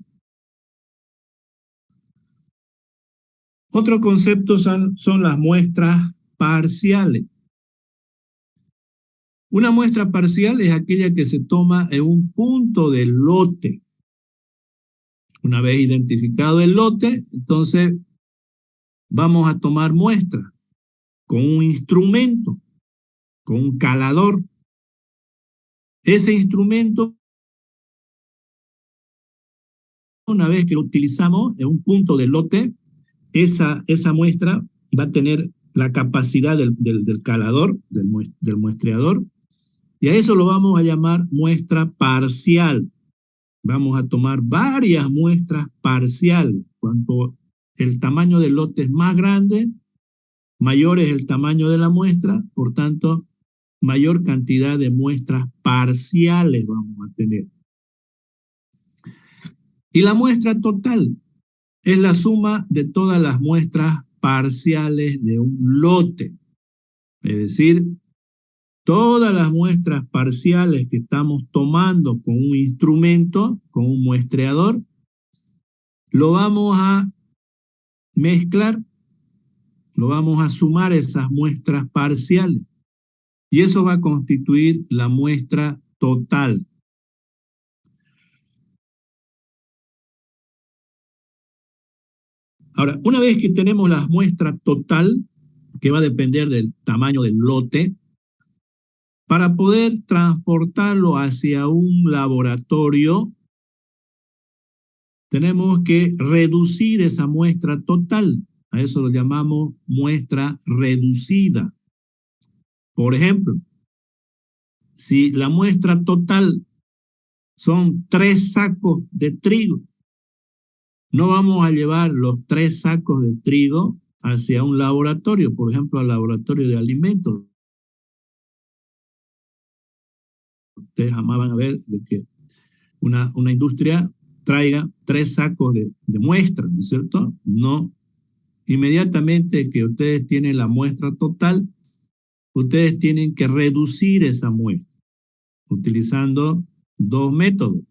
Otro concepto son las muestras parciales. Una muestra parcial es aquella que se toma en un punto del lote. Una vez identificado el lote, entonces vamos a tomar muestras con un instrumento, con un calador. Ese instrumento, una vez que lo utilizamos en un punto del lote, esa muestra va a tener la capacidad del calador, del muestreador, y a eso lo vamos a llamar muestra parcial. Vamos a tomar varias muestras parciales. Cuanto el tamaño del lote es más grande, mayor es el tamaño de la muestra, por tanto, mayor cantidad de muestras parciales vamos a tener. Y la muestra total es la suma de todas las muestras parciales de un lote. Es decir, todas las muestras parciales que estamos tomando con un instrumento, con un muestreador, lo vamos a mezclar, lo vamos a sumar esas muestras parciales. Y eso va a constituir la muestra total. Ahora, una vez que tenemos la muestra total, que va a depender del tamaño del lote, para poder transportarlo hacia un laboratorio, tenemos que reducir esa muestra total. A eso lo llamamos muestra reducida. Por ejemplo, si la muestra total son 3 sacos de trigo, no vamos a llevar los 3 sacos de trigo hacia un laboratorio, por ejemplo, al laboratorio de alimentos. Ustedes jamás van a ver de que una industria traiga 3 sacos de muestras, ¿no es cierto? No. Inmediatamente que ustedes tienen la muestra total, ustedes tienen que reducir esa muestra utilizando 2 métodos.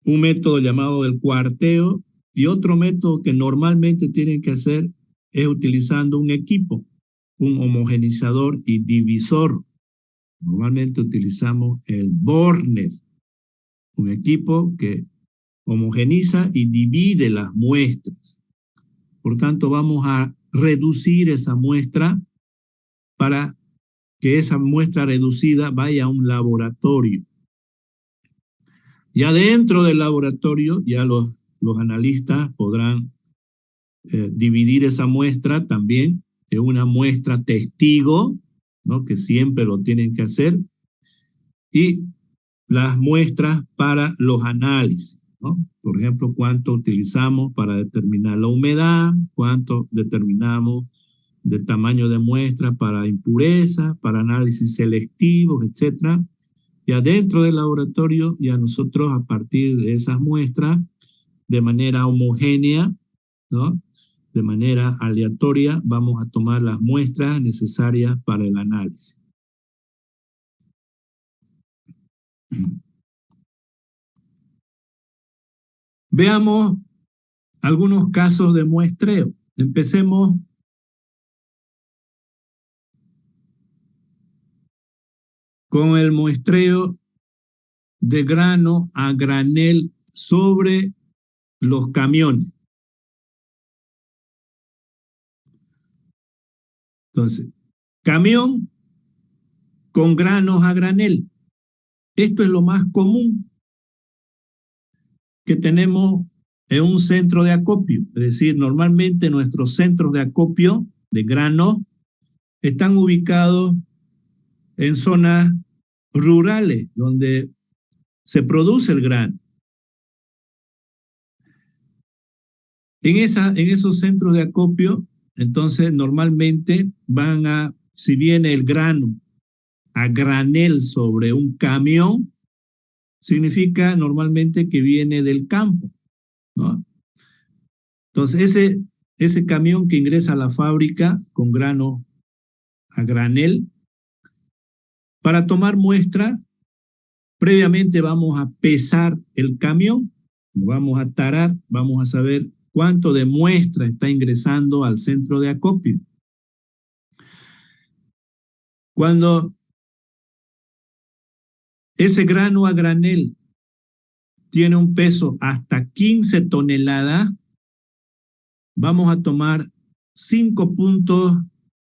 Un método llamado el cuarteo y otro método que normalmente tienen que hacer es utilizando un equipo, un homogenizador y divisor. Normalmente utilizamos el Borner, un equipo que homogeniza y divide las muestras. Por tanto, vamos a reducir esa muestra para que esa muestra reducida vaya a un laboratorio. Ya dentro del laboratorio, ya los analistas podrán dividir esa muestra también en una muestra testigo, ¿no? Que siempre lo tienen que hacer, y las muestras para los análisis, ¿no? Por ejemplo, cuánto utilizamos para determinar la humedad, cuánto determinamos de tamaño de muestra para impureza, para análisis selectivos, etc. Y adentro del laboratorio, ya nosotros a partir de esas muestras, de manera homogénea, ¿no? De manera aleatoria, vamos a tomar las muestras necesarias para el análisis. Veamos algunos casos de muestreo. Empecemos con el muestreo de grano a granel sobre los camiones. Entonces, camión con granos a granel. Esto es lo más común. que tenemos en un centro de acopio. Es decir, normalmente nuestros centros de acopio de grano están ubicados en zonas rurales donde se produce el grano. En esos centros de acopio, entonces normalmente si viene el grano a granel sobre un camión, significa normalmente que viene del campo, ¿no? Entonces ese camión que ingresa a la fábrica con grano a granel, para tomar muestra, previamente vamos a pesar el camión, lo vamos a tarar, vamos a saber cuánto de muestra está ingresando al centro de acopio. Cuando ese grano a granel tiene un peso hasta 15 toneladas, vamos a tomar 5 puntos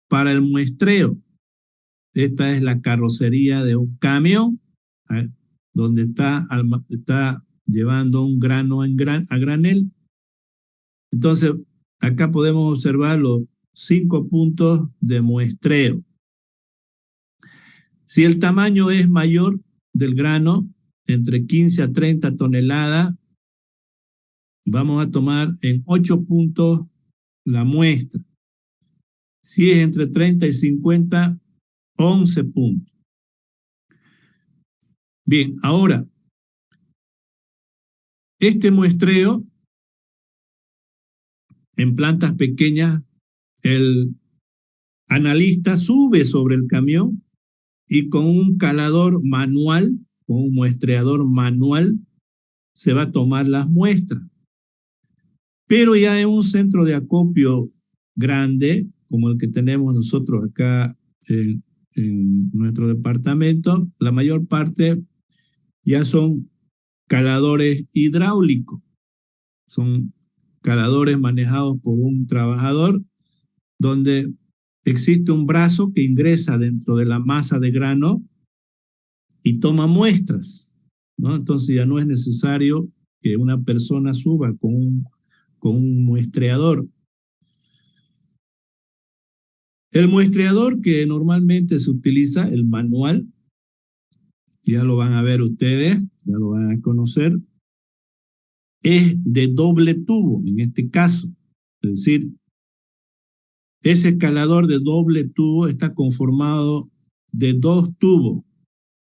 para el muestreo. Esta es la carrocería de un camión, donde está llevando un grano a granel. Entonces, acá podemos observar los 5 puntos de muestreo. Si el tamaño es mayor del grano, entre 15 a 30 toneladas, vamos a tomar en 8 puntos la muestra. Si es entre 30 y 50, 11 puntos. Bien, ahora, este muestreo en plantas pequeñas, el analista sube sobre el camión y con un calador manual, con un muestreador manual, se va a tomar las muestras. Pero ya en un centro de acopio grande, como el que tenemos nosotros acá en nuestro departamento, la mayor parte ya son caladores hidráulicos. Son caladores manejados por un trabajador, donde existe un brazo que ingresa dentro de la masa de grano y toma muestras, ¿no? Entonces ya no es necesario que una persona suba con un muestreador. El muestreador que normalmente se utiliza, el manual, ya lo van a ver ustedes, ya lo van a conocer, es de doble tubo en este caso. Es decir, ese calador de doble tubo está conformado de 2 tubos,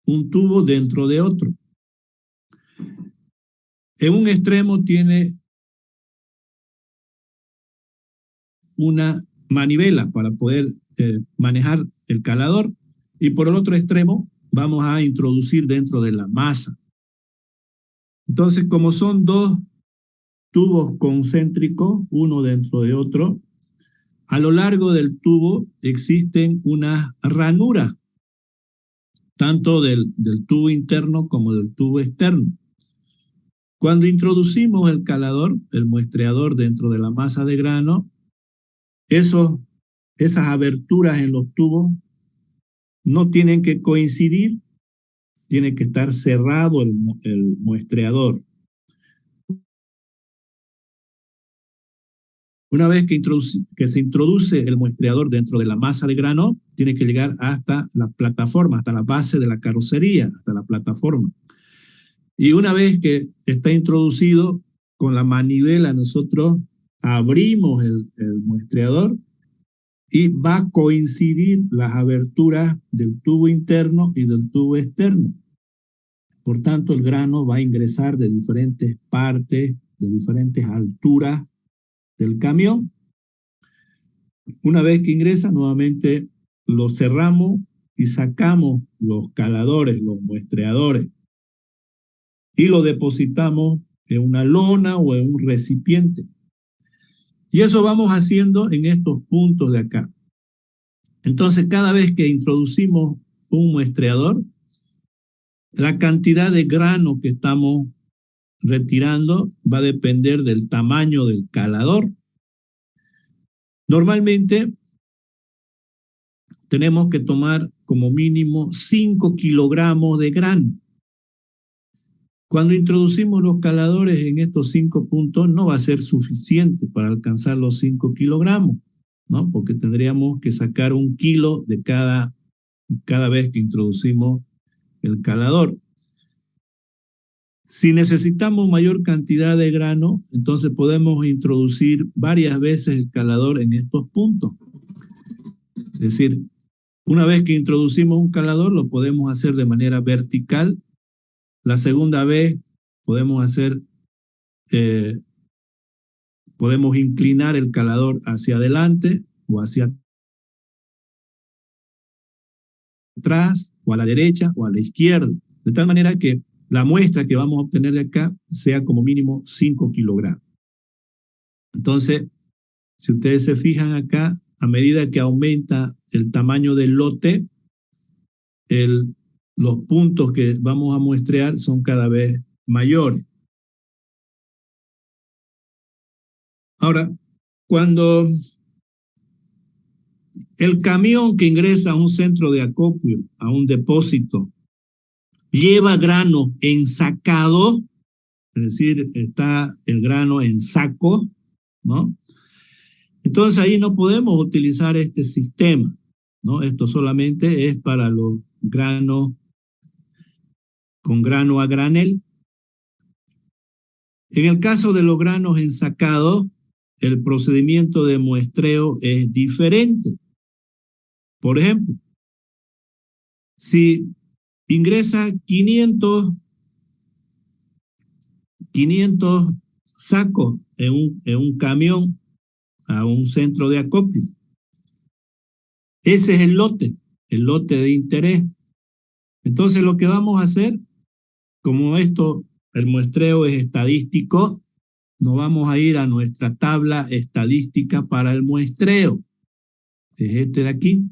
un tubo dentro de otro. En un extremo tiene una manivela para poder manejar el calador y por el otro extremo vamos a introducir dentro de la masa. Entonces, como son 2 tubos concéntricos, uno dentro de otro, a lo largo del tubo existen unas ranuras, tanto del tubo interno como del tubo externo. Cuando introducimos el calador, el muestreador dentro de la masa de grano, esas aberturas en los tubos no tienen que coincidir, tiene que estar cerrado el muestreador. Una vez que se introduce el muestreador dentro de la masa de grano, tiene que llegar hasta la plataforma, hasta la base de la carrocería, hasta la plataforma. Y una vez que está introducido, con la manivela nosotros abrimos el muestreador y va a coincidir las aberturas del tubo interno y del tubo externo. Por tanto, el grano va a ingresar de diferentes partes, de diferentes alturas del camión. Una vez que ingresa, nuevamente lo cerramos y sacamos los caladores, los muestreadores, y lo depositamos en una lona o en un recipiente. Y eso vamos haciendo en estos puntos de acá. Entonces, cada vez que introducimos un muestreador, la cantidad de grano que estamos retirando va a depender del tamaño del calador. Normalmente tenemos que tomar como mínimo 5 kilogramos de grano. Cuando introducimos los caladores en estos 5 puntos, no va a ser suficiente para alcanzar los 5 kilogramos, ¿no? Porque tendríamos que sacar 1 kilo de cada vez que introducimos el calador. Si necesitamos mayor cantidad de grano, entonces podemos introducir varias veces el calador en estos puntos. Es decir, una vez que introducimos un calador, lo podemos hacer de manera vertical. La segunda vez podemos inclinar el calador hacia adelante o hacia atrás, o a la derecha o a la izquierda, de tal manera que la muestra que vamos a obtener de acá sea como mínimo 5 kilogramos. Entonces, si ustedes se fijan acá, a medida que aumenta el tamaño del lote, los puntos que vamos a muestrear son cada vez mayores. Ahora, cuando el camión que ingresa a un centro de acopio, a un depósito, lleva grano ensacado, es decir, está el grano en saco, ¿no? Entonces ahí no podemos utilizar este sistema, ¿no? Esto solamente es para los granos con grano a granel. En el caso de los granos ensacados, el procedimiento de muestreo es diferente. Por ejemplo, si ingresa 500 sacos en un camión a un centro de acopio, ese es el lote de interés. Entonces lo que vamos a hacer, como el muestreo es estadístico, nos vamos a ir a nuestra tabla estadística para el muestreo. Es este de aquí.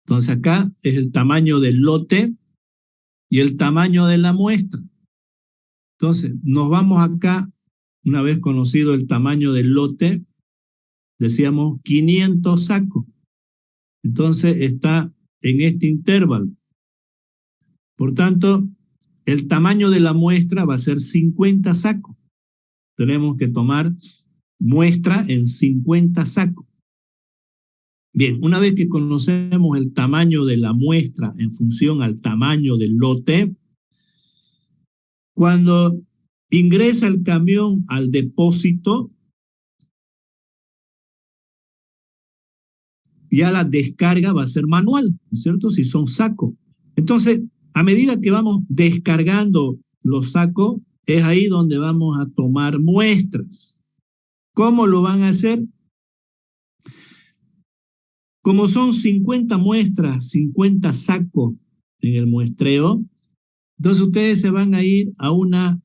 Entonces acá es el tamaño del lote y el tamaño de la muestra. Entonces nos vamos acá, una vez conocido el tamaño del lote, decíamos 500 sacos. Entonces está en este intervalo. Por tanto, el tamaño de la muestra va a ser 50 sacos. Tenemos que tomar muestra en 50 sacos. Bien, una vez que conocemos el tamaño de la muestra en función al tamaño del lote, cuando ingresa el camión al depósito, ya la descarga va a ser manual, ¿no es cierto? Si son sacos. Entonces, a medida que vamos descargando los sacos, es ahí donde vamos a tomar muestras. ¿Cómo lo van a hacer? Como son 50 muestras, 50 sacos en el muestreo, entonces ustedes se van a ir a una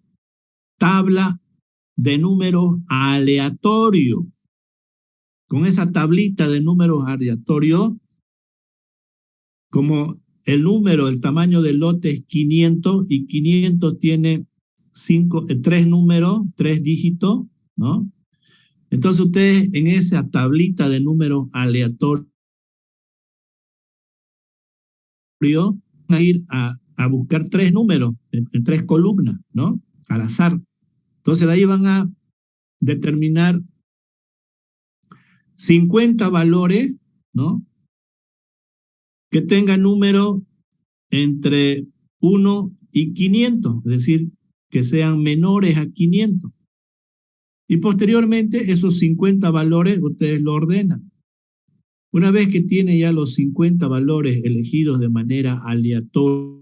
tabla de números aleatorio. Con esa tablita de números aleatorios, como el tamaño del lote es 500 y 500 tiene 3 números, 3 dígitos, ¿no? Entonces ustedes en esa tablita de números aleatorios van a ir a buscar 3 números en 3 columnas, ¿no? Al azar. Entonces de ahí van a determinar 50 valores, ¿no? Que tengan números entre 1 y 500, es decir, que sean menores a 500. Y posteriormente esos 50 valores ustedes lo ordenan. Una vez que tiene ya los 50 valores elegidos de manera aleatoria,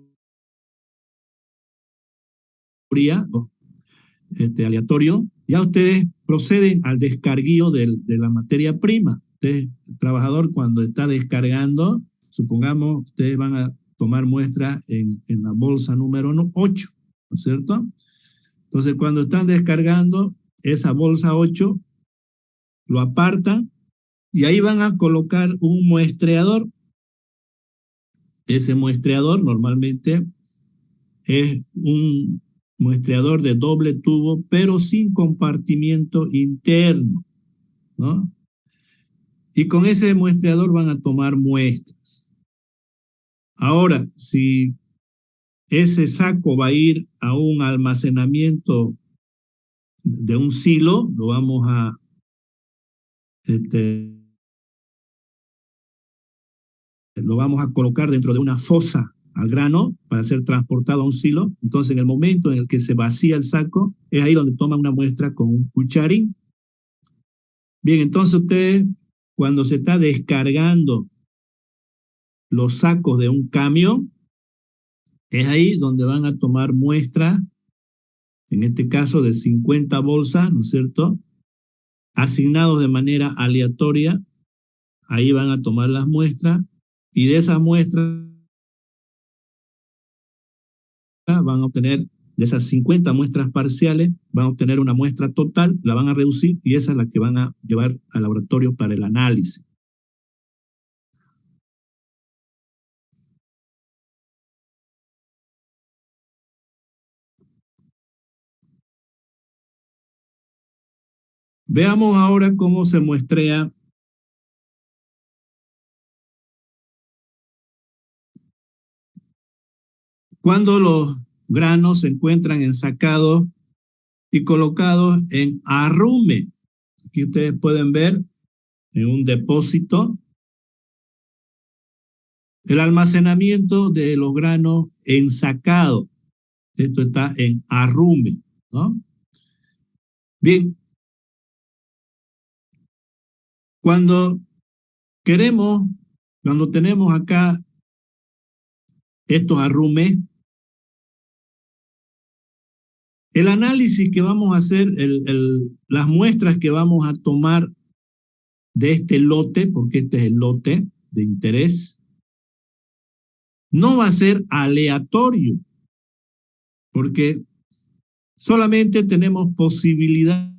aleatorio, ya ustedes proceden al descarguío de la materia prima. El trabajador cuando está descargando, supongamos, ustedes van a tomar muestra en la bolsa número 8, ¿no es cierto? Entonces, cuando están descargando esa bolsa 8, lo apartan y ahí van a colocar un muestreador. Ese muestreador normalmente es un muestreador de doble tubo, pero sin compartimiento interno, ¿no? Y con ese muestreador van a tomar muestras. Ahora, si ese saco va a ir a un almacenamiento de un silo, lo vamos a colocar dentro de una fosa al grano para ser transportado a un silo. Entonces, en el momento en el que se vacía el saco, es ahí donde toman una muestra con un cucharín. Bien, entonces ustedes, cuando se está descargando los sacos de un camión, es ahí donde van a tomar muestras, en este caso de 50 bolsas, ¿no es cierto?, asignados de manera aleatoria. Ahí van a tomar las muestras y de esas muestras van a obtener, de esas 50 muestras parciales, van a obtener una muestra total, la van a reducir y esa es la que van a llevar al laboratorio para el análisis. Veamos ahora cómo se muestrea cuando los granos se encuentran ensacados y colocados en arrume. Aquí ustedes pueden ver en un depósito el almacenamiento de los granos ensacados. Esto está en arrume, ¿no? Bien. Cuando tenemos acá estos arrumes, el análisis que vamos a hacer, las muestras que vamos a tomar de este lote, porque este es el lote de interés, no va a ser aleatorio, porque solamente tenemos posibilidad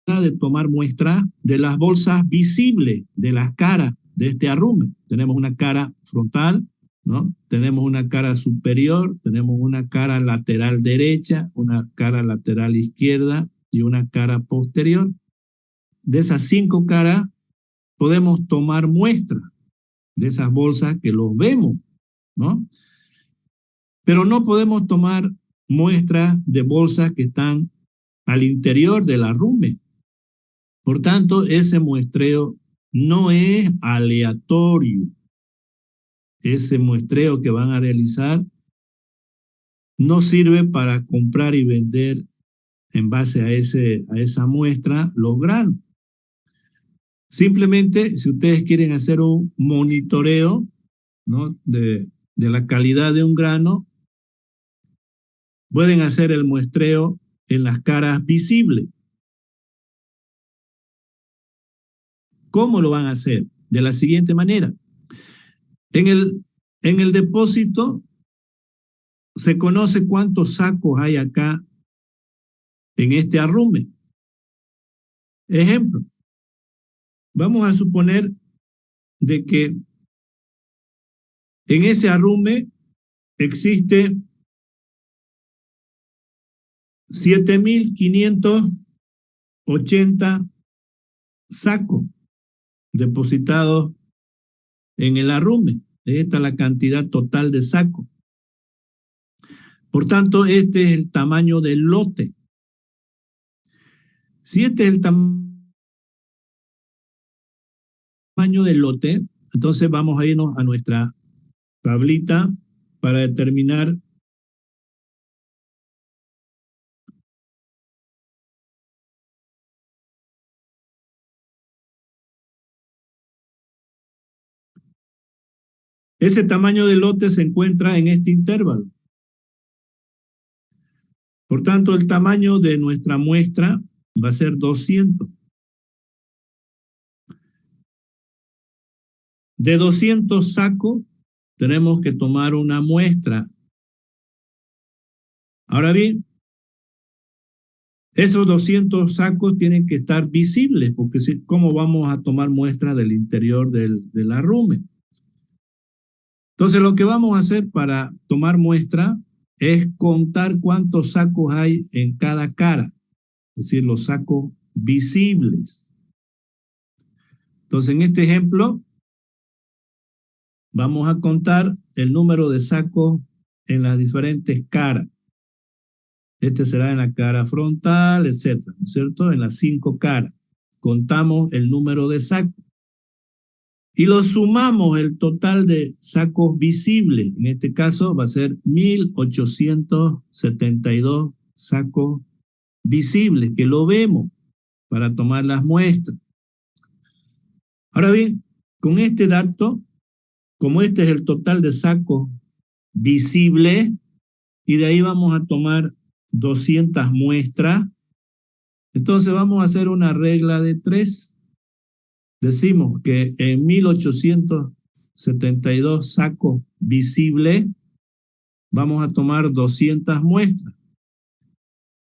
de tomar muestras de las bolsas visibles, de las caras de este arrume. Tenemos una cara frontal, ¿no? Tenemos una cara superior, tenemos una cara lateral derecha, una cara lateral izquierda y una cara posterior. De esas 5 caras podemos tomar muestras de esas bolsas que los vemos, ¿no? Pero no podemos tomar muestras de bolsas que están al interior del arrume. Por tanto, ese muestreo no es aleatorio. Ese muestreo que van a realizar no sirve para comprar y vender en base a esa muestra los granos. Simplemente, si ustedes quieren hacer un monitoreo, ¿no?, de la calidad de un grano, pueden hacer el muestreo en las caras visibles. ¿Cómo lo van a hacer? De la siguiente manera. En el depósito se conoce cuántos sacos hay acá en este arrume. Ejemplo, vamos a suponer de que en ese arrume existe 7.580 sacos depositados en el arrume. Esta es la cantidad total de sacos. Por tanto, este es el tamaño del lote. Si este es el tamaño del lote, entonces vamos a irnos a nuestra tablita para determinar ese tamaño del lote. Se encuentra en este intervalo. Por tanto, el tamaño de nuestra muestra va a ser 200. De 200 sacos tenemos que tomar una muestra. Ahora bien, esos 200 sacos tienen que estar visibles, porque ¿cómo vamos a tomar muestras del interior del arrume? Entonces, lo que vamos a hacer para tomar muestra es contar cuántos sacos hay en cada cara, es decir, los sacos visibles. Entonces, en este ejemplo, vamos a contar el número de sacos en las diferentes caras. Este será en la cara frontal, etcétera, ¿no es cierto? En las 5 caras. Contamos el número de sacos. Y lo sumamos el total de sacos visibles. En este caso va a ser 1872 sacos visibles, que lo vemos para tomar las muestras. Ahora bien, con este dato, como este es el total de sacos visibles, y de ahí vamos a tomar 200 muestras, entonces vamos a hacer una regla de 3. Decimos que en 1872 sacos visibles vamos a tomar 200 muestras.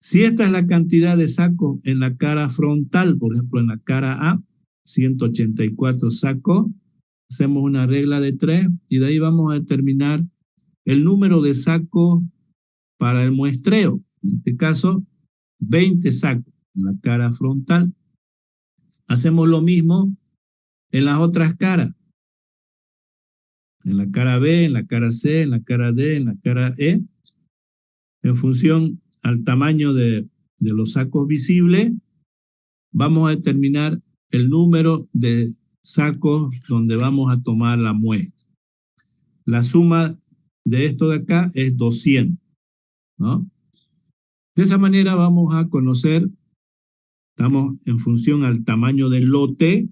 Si esta es la cantidad de sacos en la cara frontal, por ejemplo en la cara A, 184 sacos, hacemos una regla de 3 y de ahí vamos a determinar el número de sacos para el muestreo. En este caso, 20 sacos en la cara frontal. Hacemos lo mismo en las otras caras. En la cara B, en la cara C, en la cara D, en la cara E. En función al tamaño de los sacos visibles, vamos a determinar el número de sacos donde vamos a tomar la muestra. La suma de esto de acá es 200, ¿no? De esa manera vamos a conocer, estamos en función al tamaño del lote,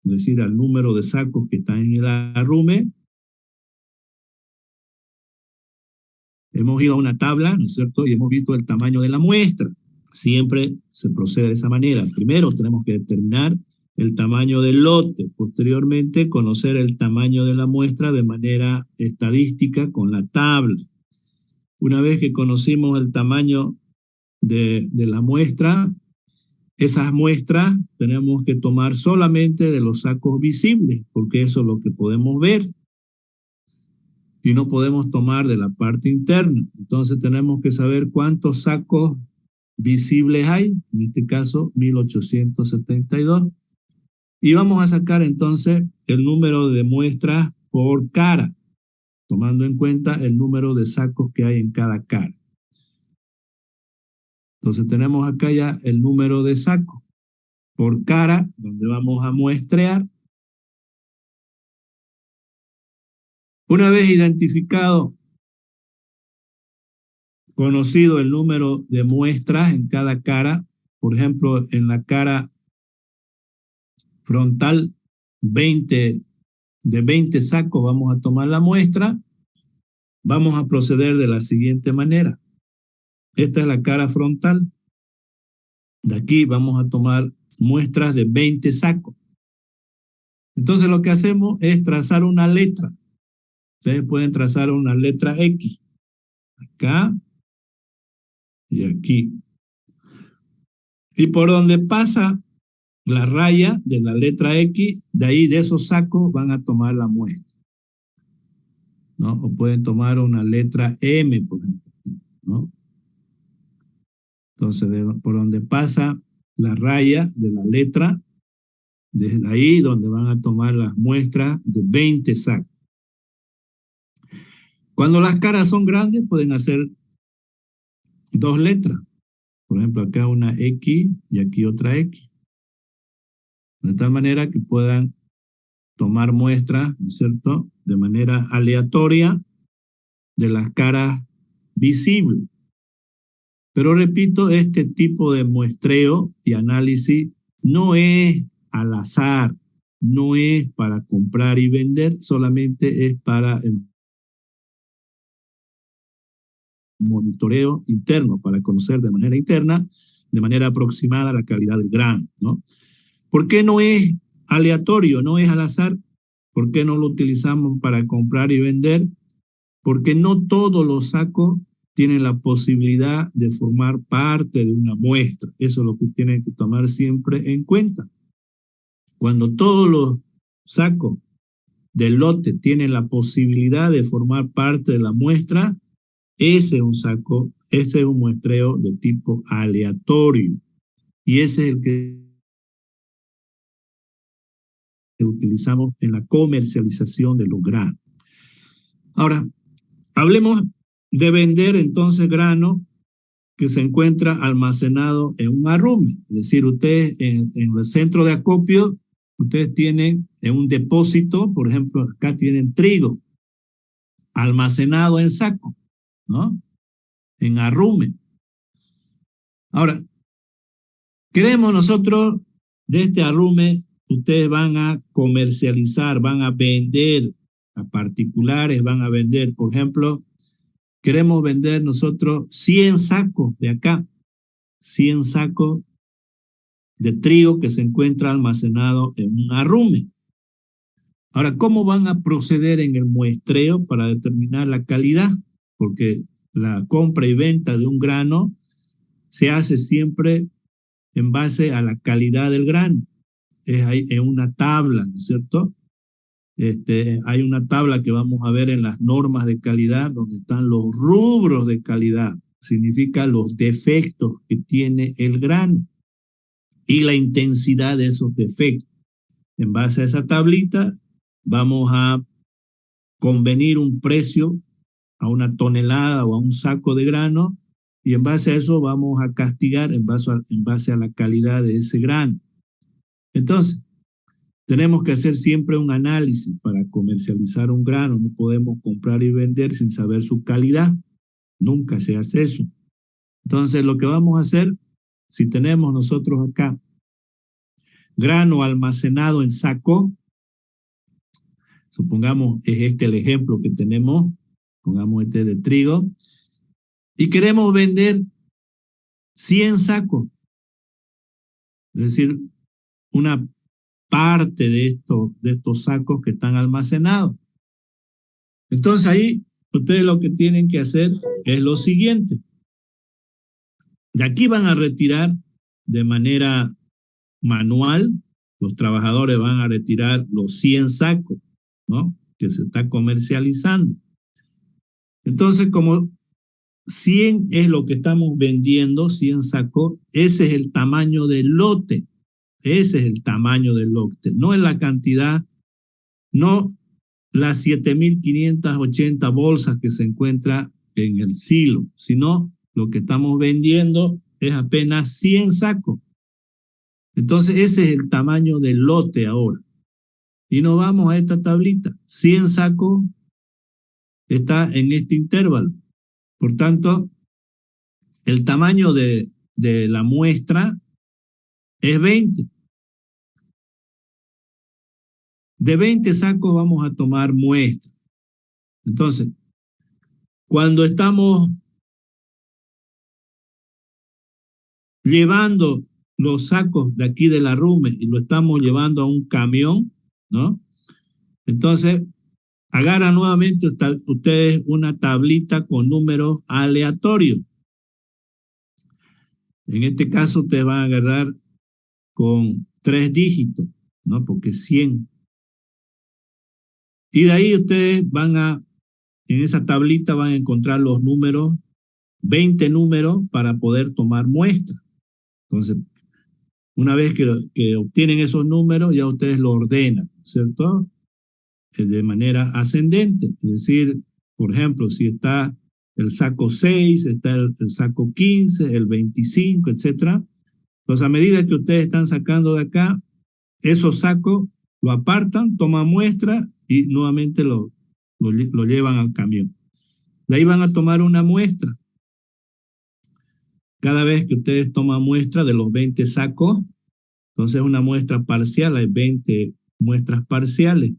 es decir, al número de sacos que están en el arrume. Hemos ido a una tabla, ¿no es cierto? Y hemos visto el tamaño de la muestra. Siempre se procede de esa manera. Primero tenemos que determinar el tamaño del lote. Posteriormente, conocer el tamaño de la muestra de manera estadística con la tabla. Una vez que conocimos el tamaño de la muestra, esas muestras tenemos que tomar solamente de los sacos visibles, porque eso es lo que podemos ver. Y no podemos tomar de la parte interna. Entonces tenemos que saber cuántos sacos visibles hay, en este caso 1872. Y vamos a sacar entonces el número de muestras por cara, tomando en cuenta el número de sacos que hay en cada cara. Entonces tenemos acá ya el número de sacos por cara, donde vamos a muestrear. Una vez identificado, conocido el número de muestras en cada cara, por ejemplo, en la cara frontal, de 20 sacos vamos a tomar la muestra, vamos a proceder de la siguiente manera. Esta es la cara frontal. De aquí vamos a tomar muestras de 20 sacos. Entonces lo que hacemos es trazar una letra. Ustedes pueden trazar una letra X. Acá y aquí. Y por donde pasa la raya de la letra X, de ahí de esos sacos van a tomar la muestra, ¿no? O pueden tomar una letra M, por ejemplo, ¿no? Entonces, por donde pasa la raya de la letra, desde ahí donde van a tomar las muestras de 20 sacos. Cuando las caras son grandes, pueden hacer 2 letras. Por ejemplo, acá una X y aquí otra X. De tal manera que puedan tomar muestras, ¿no es cierto?, de manera aleatoria de las caras visibles. Pero repito, este tipo de muestreo y análisis no es al azar, no es para comprar y vender, solamente es para el monitoreo interno, para conocer de manera interna, de manera aproximada la calidad del grano, ¿no? ¿Por qué no es aleatorio, no es al azar? ¿Por qué no lo utilizamos para comprar y vender? Porque no todos los sacos tienen la posibilidad de formar parte de una muestra. Eso es lo que tienen que tomar siempre en cuenta. Cuando todos los sacos del lote tienen la posibilidad de formar parte de la muestra, ese es un saco, ese es un muestreo de tipo aleatorio. Y ese es el que utilizamos en la comercialización de los granos. Ahora, hablemos de vender entonces grano que se encuentra almacenado en un arrume. Es decir, ustedes en el centro de acopio, ustedes tienen en un depósito, por ejemplo, acá tienen trigo almacenado en saco, ¿no? En arrume. Ahora, queremos nosotros de este arrume, ustedes van a comercializar, van a vender a particulares, van a vender, por ejemplo, queremos vender nosotros 100 sacos de acá, 100 sacos de trigo que se encuentra almacenado en un arrume. Ahora, ¿cómo van a proceder en el muestreo para determinar la calidad? Porque la compra y venta de un grano se hace siempre en base a la calidad del grano. Es una tabla, ¿no es cierto? Hay una tabla que vamos a ver en las normas de calidad donde están los rubros de calidad, significa los defectos que tiene el grano y la intensidad de esos defectos. En base a esa tablita vamos a convenir un precio a una tonelada o a un saco de grano y en base a eso vamos a castigar en base a la calidad de ese grano. Entonces, tenemos que hacer siempre un análisis para comercializar un grano. No podemos comprar y vender sin saber su calidad. Nunca se hace eso. Entonces, lo que vamos a hacer, si tenemos nosotros acá grano almacenado en saco, supongamos es este el ejemplo que tenemos, pongamos este de trigo, y queremos vender 100 sacos, es decir, una parte de estos sacos que están almacenados. Entonces ahí ustedes lo que tienen que hacer es lo siguiente. De aquí van a retirar de manera manual, los trabajadores van a retirar los 100 sacos, ¿no? Que se está comercializando. Entonces, como 100 es lo que estamos vendiendo, 100 sacos, ese es el tamaño del lote. Ese es el tamaño del lote. No es la cantidad, no las 7.580 bolsas que se encuentra en el silo, sino lo que estamos vendiendo es apenas 100 sacos. Entonces ese es el tamaño del lote ahora. Y nos vamos a esta tablita. 100 sacos está en este intervalo. Por tanto, el tamaño de la muestra es 20. De 20 sacos vamos a tomar muestra. Entonces, cuando estamos llevando los sacos de aquí del arrume y lo estamos llevando a un camión, ¿no? Entonces, agarran nuevamente ustedes una tablita con números aleatorios. En este caso, ustedes van a agarrar con 3 dígitos, ¿no? Porque 100. Y de ahí ustedes en esa tablita van a encontrar los números, 20 números para poder tomar muestra. Entonces, una vez que obtienen esos números, ya ustedes lo ordenan, ¿cierto? De manera ascendente. Es decir, por ejemplo, si está el saco 6, está el saco 15, el 25, etc. Entonces, a medida que ustedes están sacando de acá, esos sacos lo apartan, toman muestra y nuevamente lo llevan al camión. De ahí van a tomar una muestra. Cada vez que ustedes toman muestra de los 20 sacos, entonces una muestra parcial, hay 20 muestras parciales.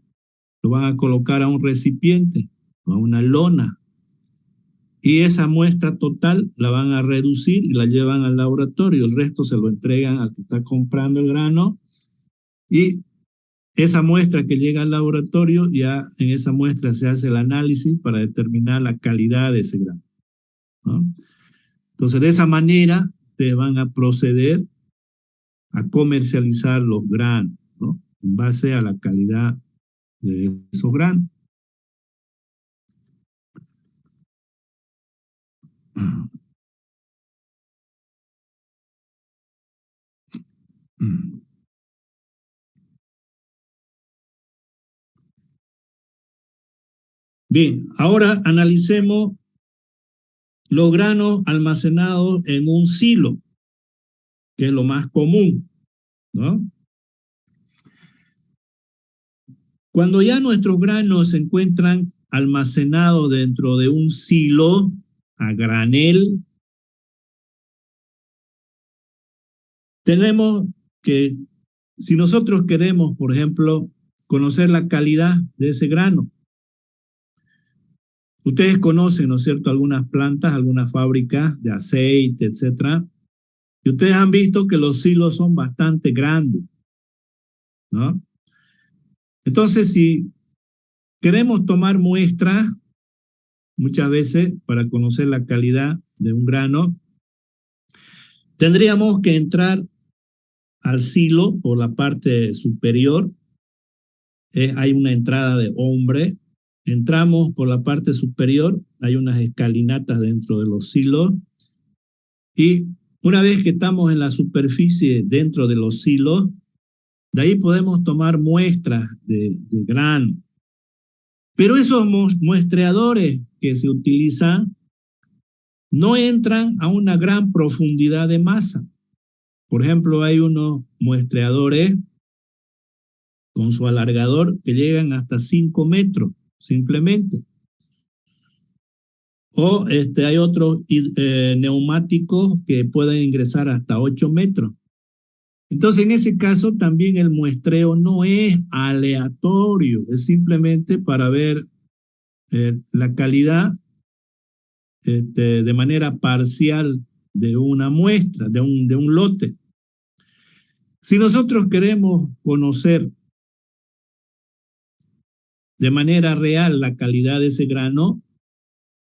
Lo van a colocar a un recipiente, a una lona. Y esa muestra total la van a reducir y la llevan al laboratorio. El resto se lo entregan al que está comprando el grano. Y esa muestra que llega al laboratorio, ya en esa muestra se hace el análisis para determinar la calidad de ese grano, ¿no? Entonces, de esa manera, te van a proceder a comercializar los granos, ¿no? En base a la calidad de esos granos. Bien, ahora analicemos los granos almacenados en un silo, que es lo más común, ¿no? Cuando ya nuestros granos se encuentran almacenados dentro de un silo a granel, tenemos que, si nosotros queremos, por ejemplo, conocer la calidad de ese grano, ustedes conocen, ¿no es cierto?, algunas plantas, algunas fábricas de aceite, etcétera, y ustedes han visto que los silos son bastante grandes, ¿no? Entonces, si queremos tomar muestras, muchas veces, para conocer la calidad de un grano, tendríamos que entrar al silo por la parte superior. Hay una entrada de hombre. Entramos por la parte superior, hay unas escalinatas dentro de los silos. Y una vez que estamos en la superficie dentro de los silos, de ahí podemos tomar muestras de grano. Pero esos muestreadores que se utilizan no entran a una gran profundidad de masa. Por ejemplo, hay unos muestreadores con su alargador que llegan hasta 5 metros, simplemente. O hay otros neumáticos que pueden ingresar hasta 8 metros. Entonces, en ese caso, también el muestreo no es aleatorio, es simplemente para ver la calidad de manera parcial de una muestra, de un lote. Si nosotros queremos conocer de manera real la calidad de ese grano,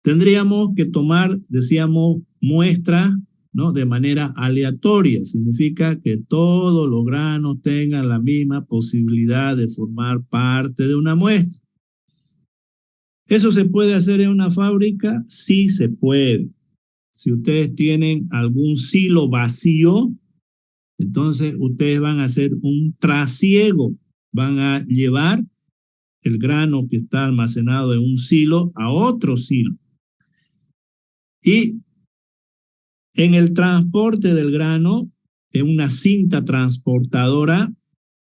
tendríamos que tomar, decíamos, muestras, ¿no?, de manera aleatoria. Significa que todos los granos tengan la misma posibilidad de formar parte de una muestra. ¿Eso se puede hacer en una fábrica? Sí se puede. Si ustedes tienen algún silo vacío, entonces ustedes van a hacer un trasiego, van a llevar el grano que está almacenado en un silo a otro silo. Y en el transporte del grano, en una cinta transportadora,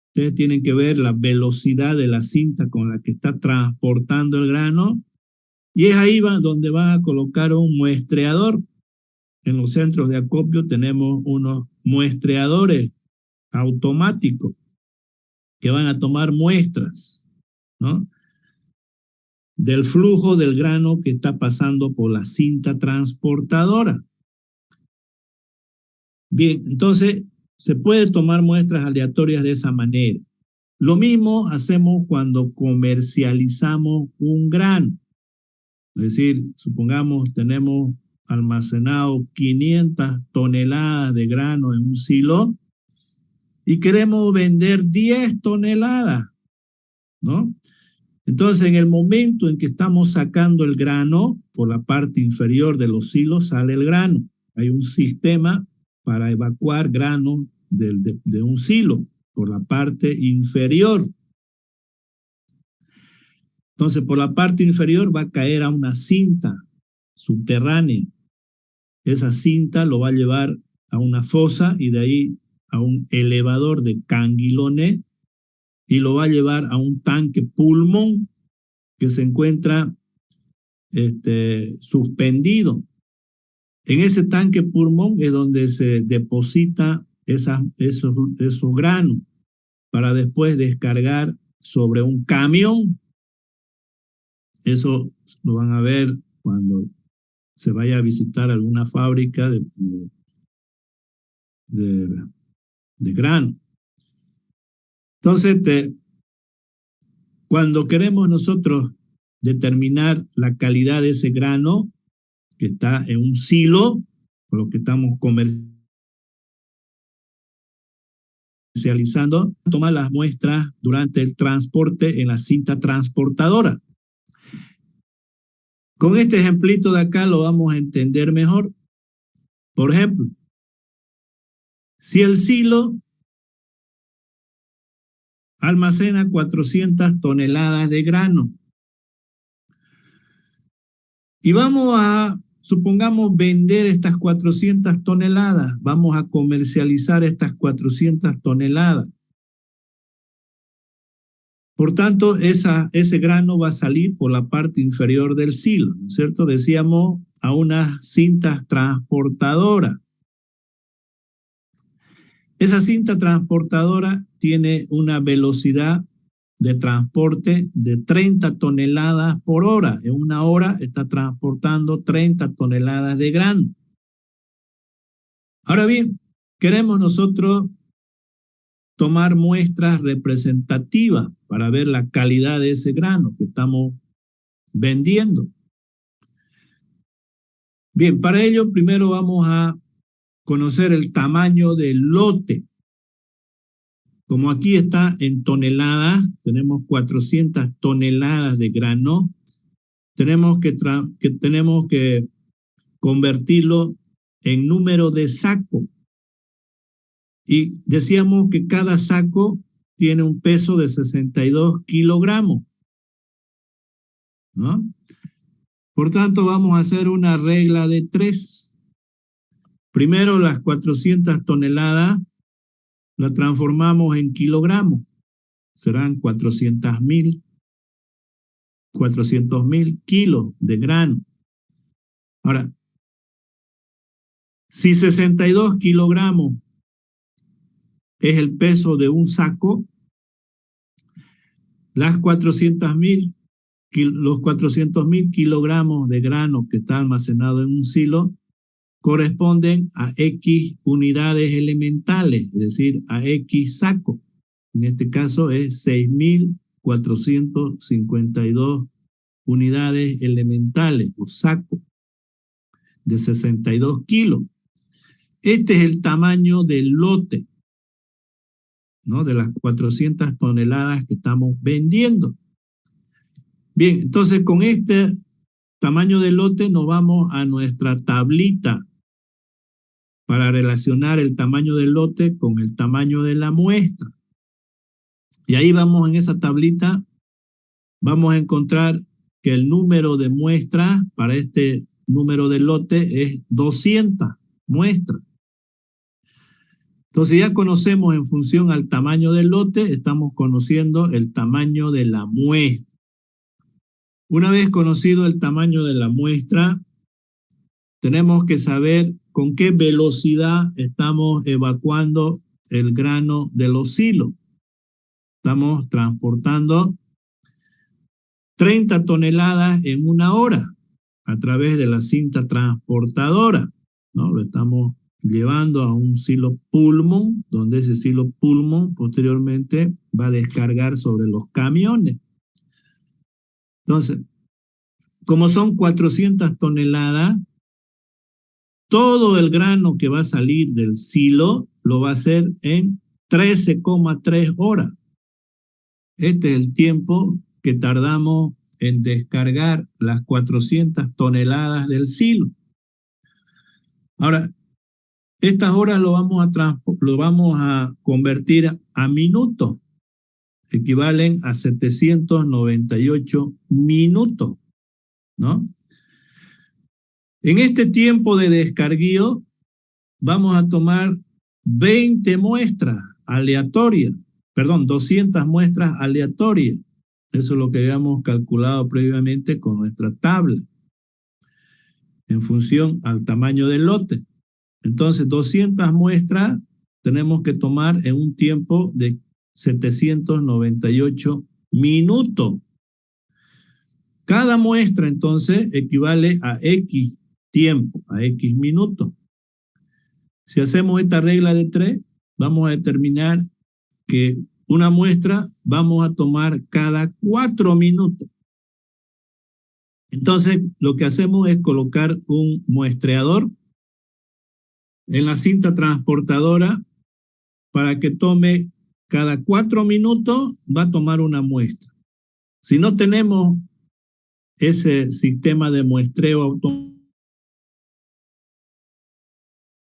ustedes tienen que ver la velocidad de la cinta con la que está transportando el grano, y es ahí donde van a colocar un muestreador. En los centros de acopio tenemos unos muestreadores automáticos que van a tomar muestras, ¿no?, del flujo del grano que está pasando por la cinta transportadora. Bien, entonces se puede tomar muestras aleatorias de esa manera. Lo mismo hacemos cuando comercializamos un grano. Es decir, supongamos tenemos almacenado 500 toneladas de grano en un silo y queremos vender 10 toneladas, ¿no? Entonces, en el momento en que estamos sacando el grano, por la parte inferior de los silos sale el grano. Hay un sistema para evacuar grano de un silo por la parte inferior. Entonces, por la parte inferior va a caer a una cinta subterránea. Esa cinta lo va a llevar a una fosa y de ahí a un elevador de canguilones y lo va a llevar a un tanque pulmón que se encuentra suspendido. En ese tanque pulmón es donde se deposita esos granos para después descargar sobre un camión. Eso lo van a ver cuando se vaya a visitar alguna fábrica de grano. Entonces, cuando queremos nosotros determinar la calidad de ese grano que está en un silo, por lo que estamos comercializando, tomar las muestras durante el transporte en la cinta transportadora. Con este ejemplito de acá lo vamos a entender mejor. Por ejemplo, si el silo almacena 400 toneladas de grano, Y vamos a, supongamos, vender estas 400 toneladas. Vamos a comercializar estas 400 toneladas. Por tanto, ese grano va a salir por la parte inferior del silo, ¿no es cierto? Decíamos a unas cintas transportadoras. Esa cinta transportadora tiene una velocidad de transporte de 30 toneladas por hora. En una hora está transportando 30 toneladas de grano. Ahora bien, queremos nosotros tomar muestras representativas para ver la calidad de ese grano que estamos vendiendo. Bien, para ello primero vamos a conocer el tamaño del lote. Como aquí está en toneladas, tenemos 400 toneladas de grano, tenemos que convertirlo en número de saco. Y decíamos que cada saco tiene un peso de 62 kilogramos, ¿no? Por tanto, vamos a hacer una regla de 3. Primero, las 400 toneladas la transformamos en kilogramos. Serán 400.000 kilos de grano. Ahora, si 62 kilogramos es el peso de un saco, los 400.000 kilogramos de grano que está almacenado en un silo corresponden a X unidades elementales, es decir, a X saco. En este caso es 6.452 unidades elementales o saco de 62 kilos. Este es el tamaño del lote, ¿no? De las 400 toneladas que estamos vendiendo. Bien, entonces con este tamaño del lote nos vamos a nuestra tablita para relacionar el tamaño del lote con el tamaño de la muestra. Y ahí vamos, en esa tablita, vamos a encontrar que el número de muestras para este número de lote es 200 muestras. Entonces ya conocemos en función al tamaño del lote, estamos conociendo el tamaño de la muestra. Una vez conocido el tamaño de la muestra, tenemos que saber con qué velocidad estamos evacuando el grano de los silos. Estamos transportando 30 toneladas en una hora a través de la cinta transportadora, ¿no? Lo estamos llevando a un silo Pullman, donde ese silo Pullman posteriormente va a descargar sobre los camiones. Entonces, como son 400 toneladas, todo el grano que va a salir del silo lo va a hacer en 13,3 horas. Este es el tiempo que tardamos en descargar las 400 toneladas del silo. Ahora, estas horas lo vamos a convertir a minutos. Equivalen a 798 minutos, ¿no? En este tiempo de descarguío vamos a tomar 20 muestras aleatorias, perdón, 200 muestras aleatorias. Eso es lo que habíamos calculado previamente con nuestra tabla, en función al tamaño del lote. Entonces, 200 muestras tenemos que tomar en un tiempo de 798 minutos. Cada muestra, entonces, equivale a X tiempo, a X minutos. Si hacemos esta regla de 3, vamos a determinar que una muestra vamos a tomar cada 4 minutos. Entonces, lo que hacemos es colocar un muestreador en la cinta transportadora para que tome cada 4 minutos, va a tomar una muestra. Si no tenemos ese sistema de muestreo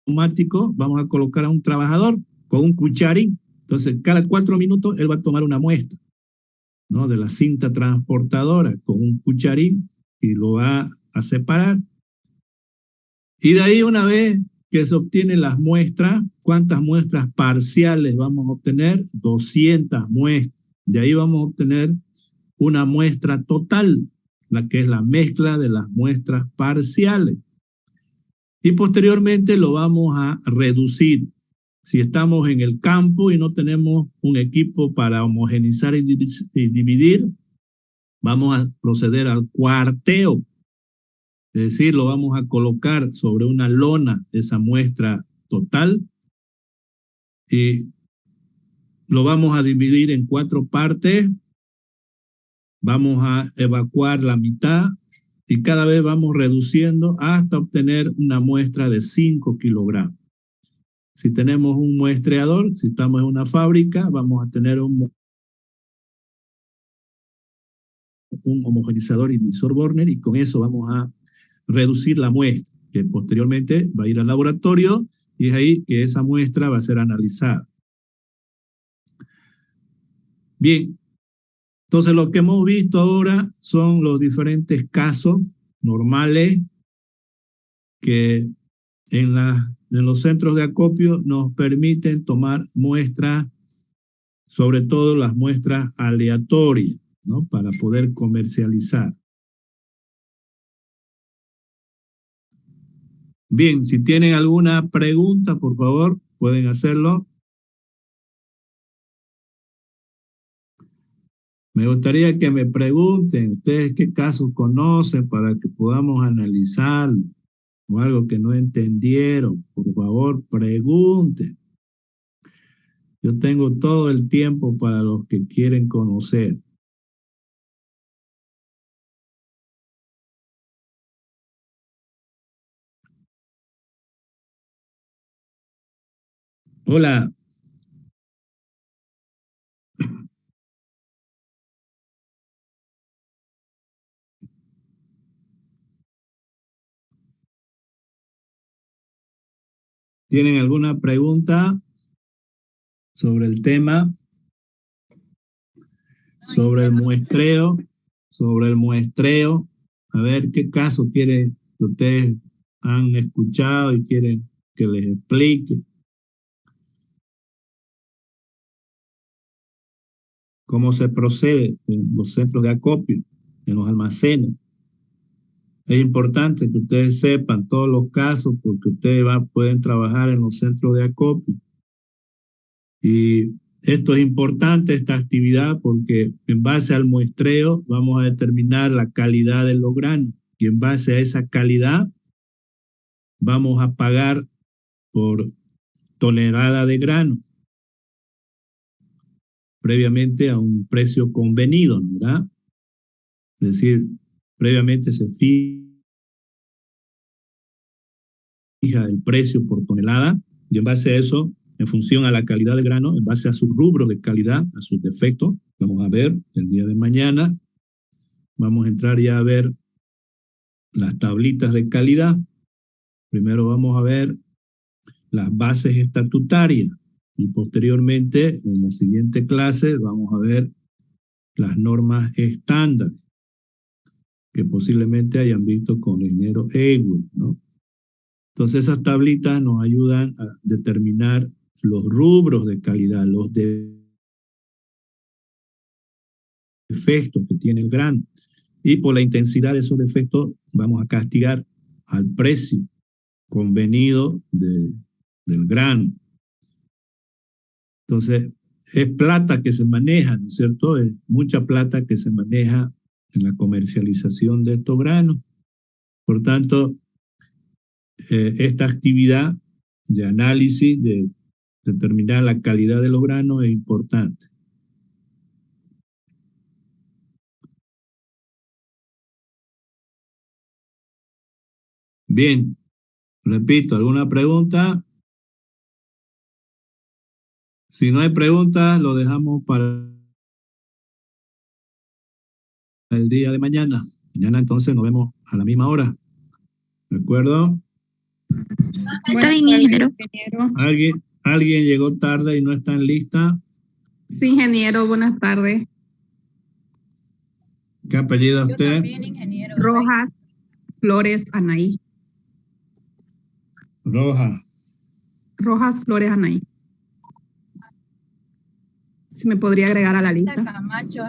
automático, vamos a colocar a un trabajador con un cucharín. Entonces, cada 4 minutos él va a tomar una muestra, ¿no? De la cinta transportadora con un cucharín y lo va a separar. Y de ahí, una vez que se obtienen las muestras, ¿cuántas muestras parciales vamos a obtener? 200 muestras. De ahí vamos a obtener una muestra total, la que es la mezcla de las muestras parciales. Y posteriormente lo vamos a reducir. Si estamos en el campo y no tenemos un equipo para homogeneizar y dividir, vamos a proceder al cuarteo. Es decir, lo vamos a colocar sobre una lona, esa muestra total, y lo vamos a dividir en 4 partes. Vamos a evacuar la mitad y cada vez vamos reduciendo hasta obtener una muestra de 5 kilogramos. Si tenemos un muestreador, si estamos en una fábrica, vamos a tener un homogeneizador y divisor Borner, y con eso vamos a reducir la muestra, que posteriormente va a ir al laboratorio y es ahí que esa muestra va a ser analizada. Bien, entonces lo que hemos visto ahora son los diferentes casos normales que en los centros de acopio nos permiten tomar muestras, sobre todo las muestras aleatorias, ¿no? Para poder comercializar. Bien, si tienen alguna pregunta, por favor, pueden hacerlo. Me gustaría que me pregunten ustedes qué casos conocen para que podamos analizarlo, o algo que no entendieron. Por favor, pregunten. Yo tengo todo el tiempo para los que quieren conocer. Hola. ¿Tienen alguna pregunta sobre el tema? Sobre el muestreo. Sobre el muestreo. A ver, ¿qué caso quieren que ustedes han escuchado y quieren que les explique? ¿Cómo se procede en los centros de acopio, en los almacenes? Es importante que ustedes sepan todos los casos porque ustedes pueden trabajar en los centros de acopio. Y esto es importante, esta actividad, porque en base al muestreo vamos a determinar la calidad de los granos. Y en base a esa calidad vamos a pagar por tonelada de grano, previamente a un precio convenido, ¿verdad? Es decir, previamente se fija el precio por tonelada y en base a eso, en función a la calidad del grano, en base a sus rubros de calidad, a sus defectos, vamos a ver el día de mañana, vamos a entrar ya a ver las tablitas de calidad. Primero vamos a ver las bases estatutarias y posteriormente en la siguiente clase vamos a ver las normas estándar que posiblemente hayan visto con el ingeniero Ewell, ¿no? Entonces esas tablitas nos ayudan a determinar los rubros de calidad, los defectos que tiene el grano. Y por la intensidad de esos defectos vamos a castigar al precio convenido del grano. Entonces es plata que se maneja, ¿no es cierto? Es mucha plata que se maneja en la comercialización de estos granos. Por tanto, esta actividad de análisis, de determinar la calidad de los granos es importante. Bien, repito, ¿alguna pregunta? Si no hay preguntas, lo dejamos para el día de mañana. Mañana entonces nos vemos a la misma hora. ¿De acuerdo? Está bien, ingeniero. ¿Alguien llegó tarde y no está en lista? Sí, ingeniero, buenas tardes. ¿Qué apellido usted? Rojas. Flores Anaí. Rojas Flores Anaí. Si me podría agregar a la lista. Camacho,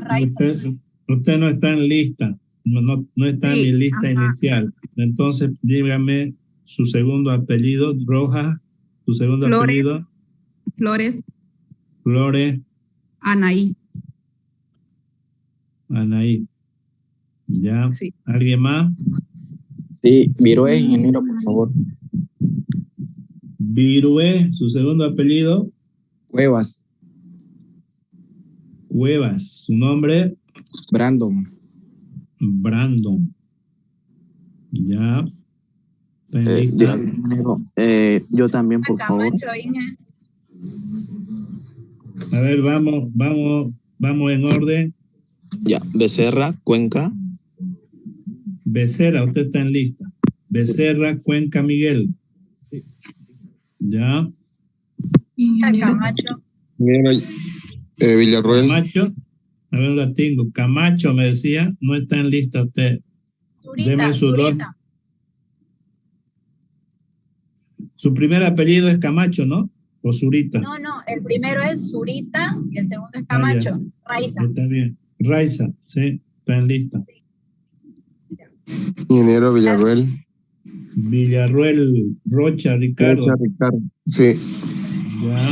Usted no está en lista, no está Sí, en mi lista ajá. inicial. Entonces, dígame su segundo apellido, Rojas, su segundo Flores. apellido, Flores Anaí. Anaí. ¿Ya? Sí. ¿Alguien más? Sí, Virué, ingeniero, por favor. Virué, su segundo apellido, Cuevas, Cuevas, su nombre, Brandon. Ya. ¿Está en lista? Ingeniero, yo también, por favor. Camacho, Inge. A ver, vamos en orden. Ya, Becerra, Cuenca. Becerra, usted está en lista. Becerra, Cuenca, Miguel. Ya. Camacho. Villarruel. Camacho, a ver, la tengo. Camacho me decía, no está en lista usted. Deme su dos. Su primer apellido es Camacho, ¿no? O Zurita. No, el primero es Zurita y el segundo es Camacho. Raiza. Está bien. Raiza, sí, está en lista. Ingeniero Villarruel. Villarruel, Rocha, Ricardo. Sí. Ya.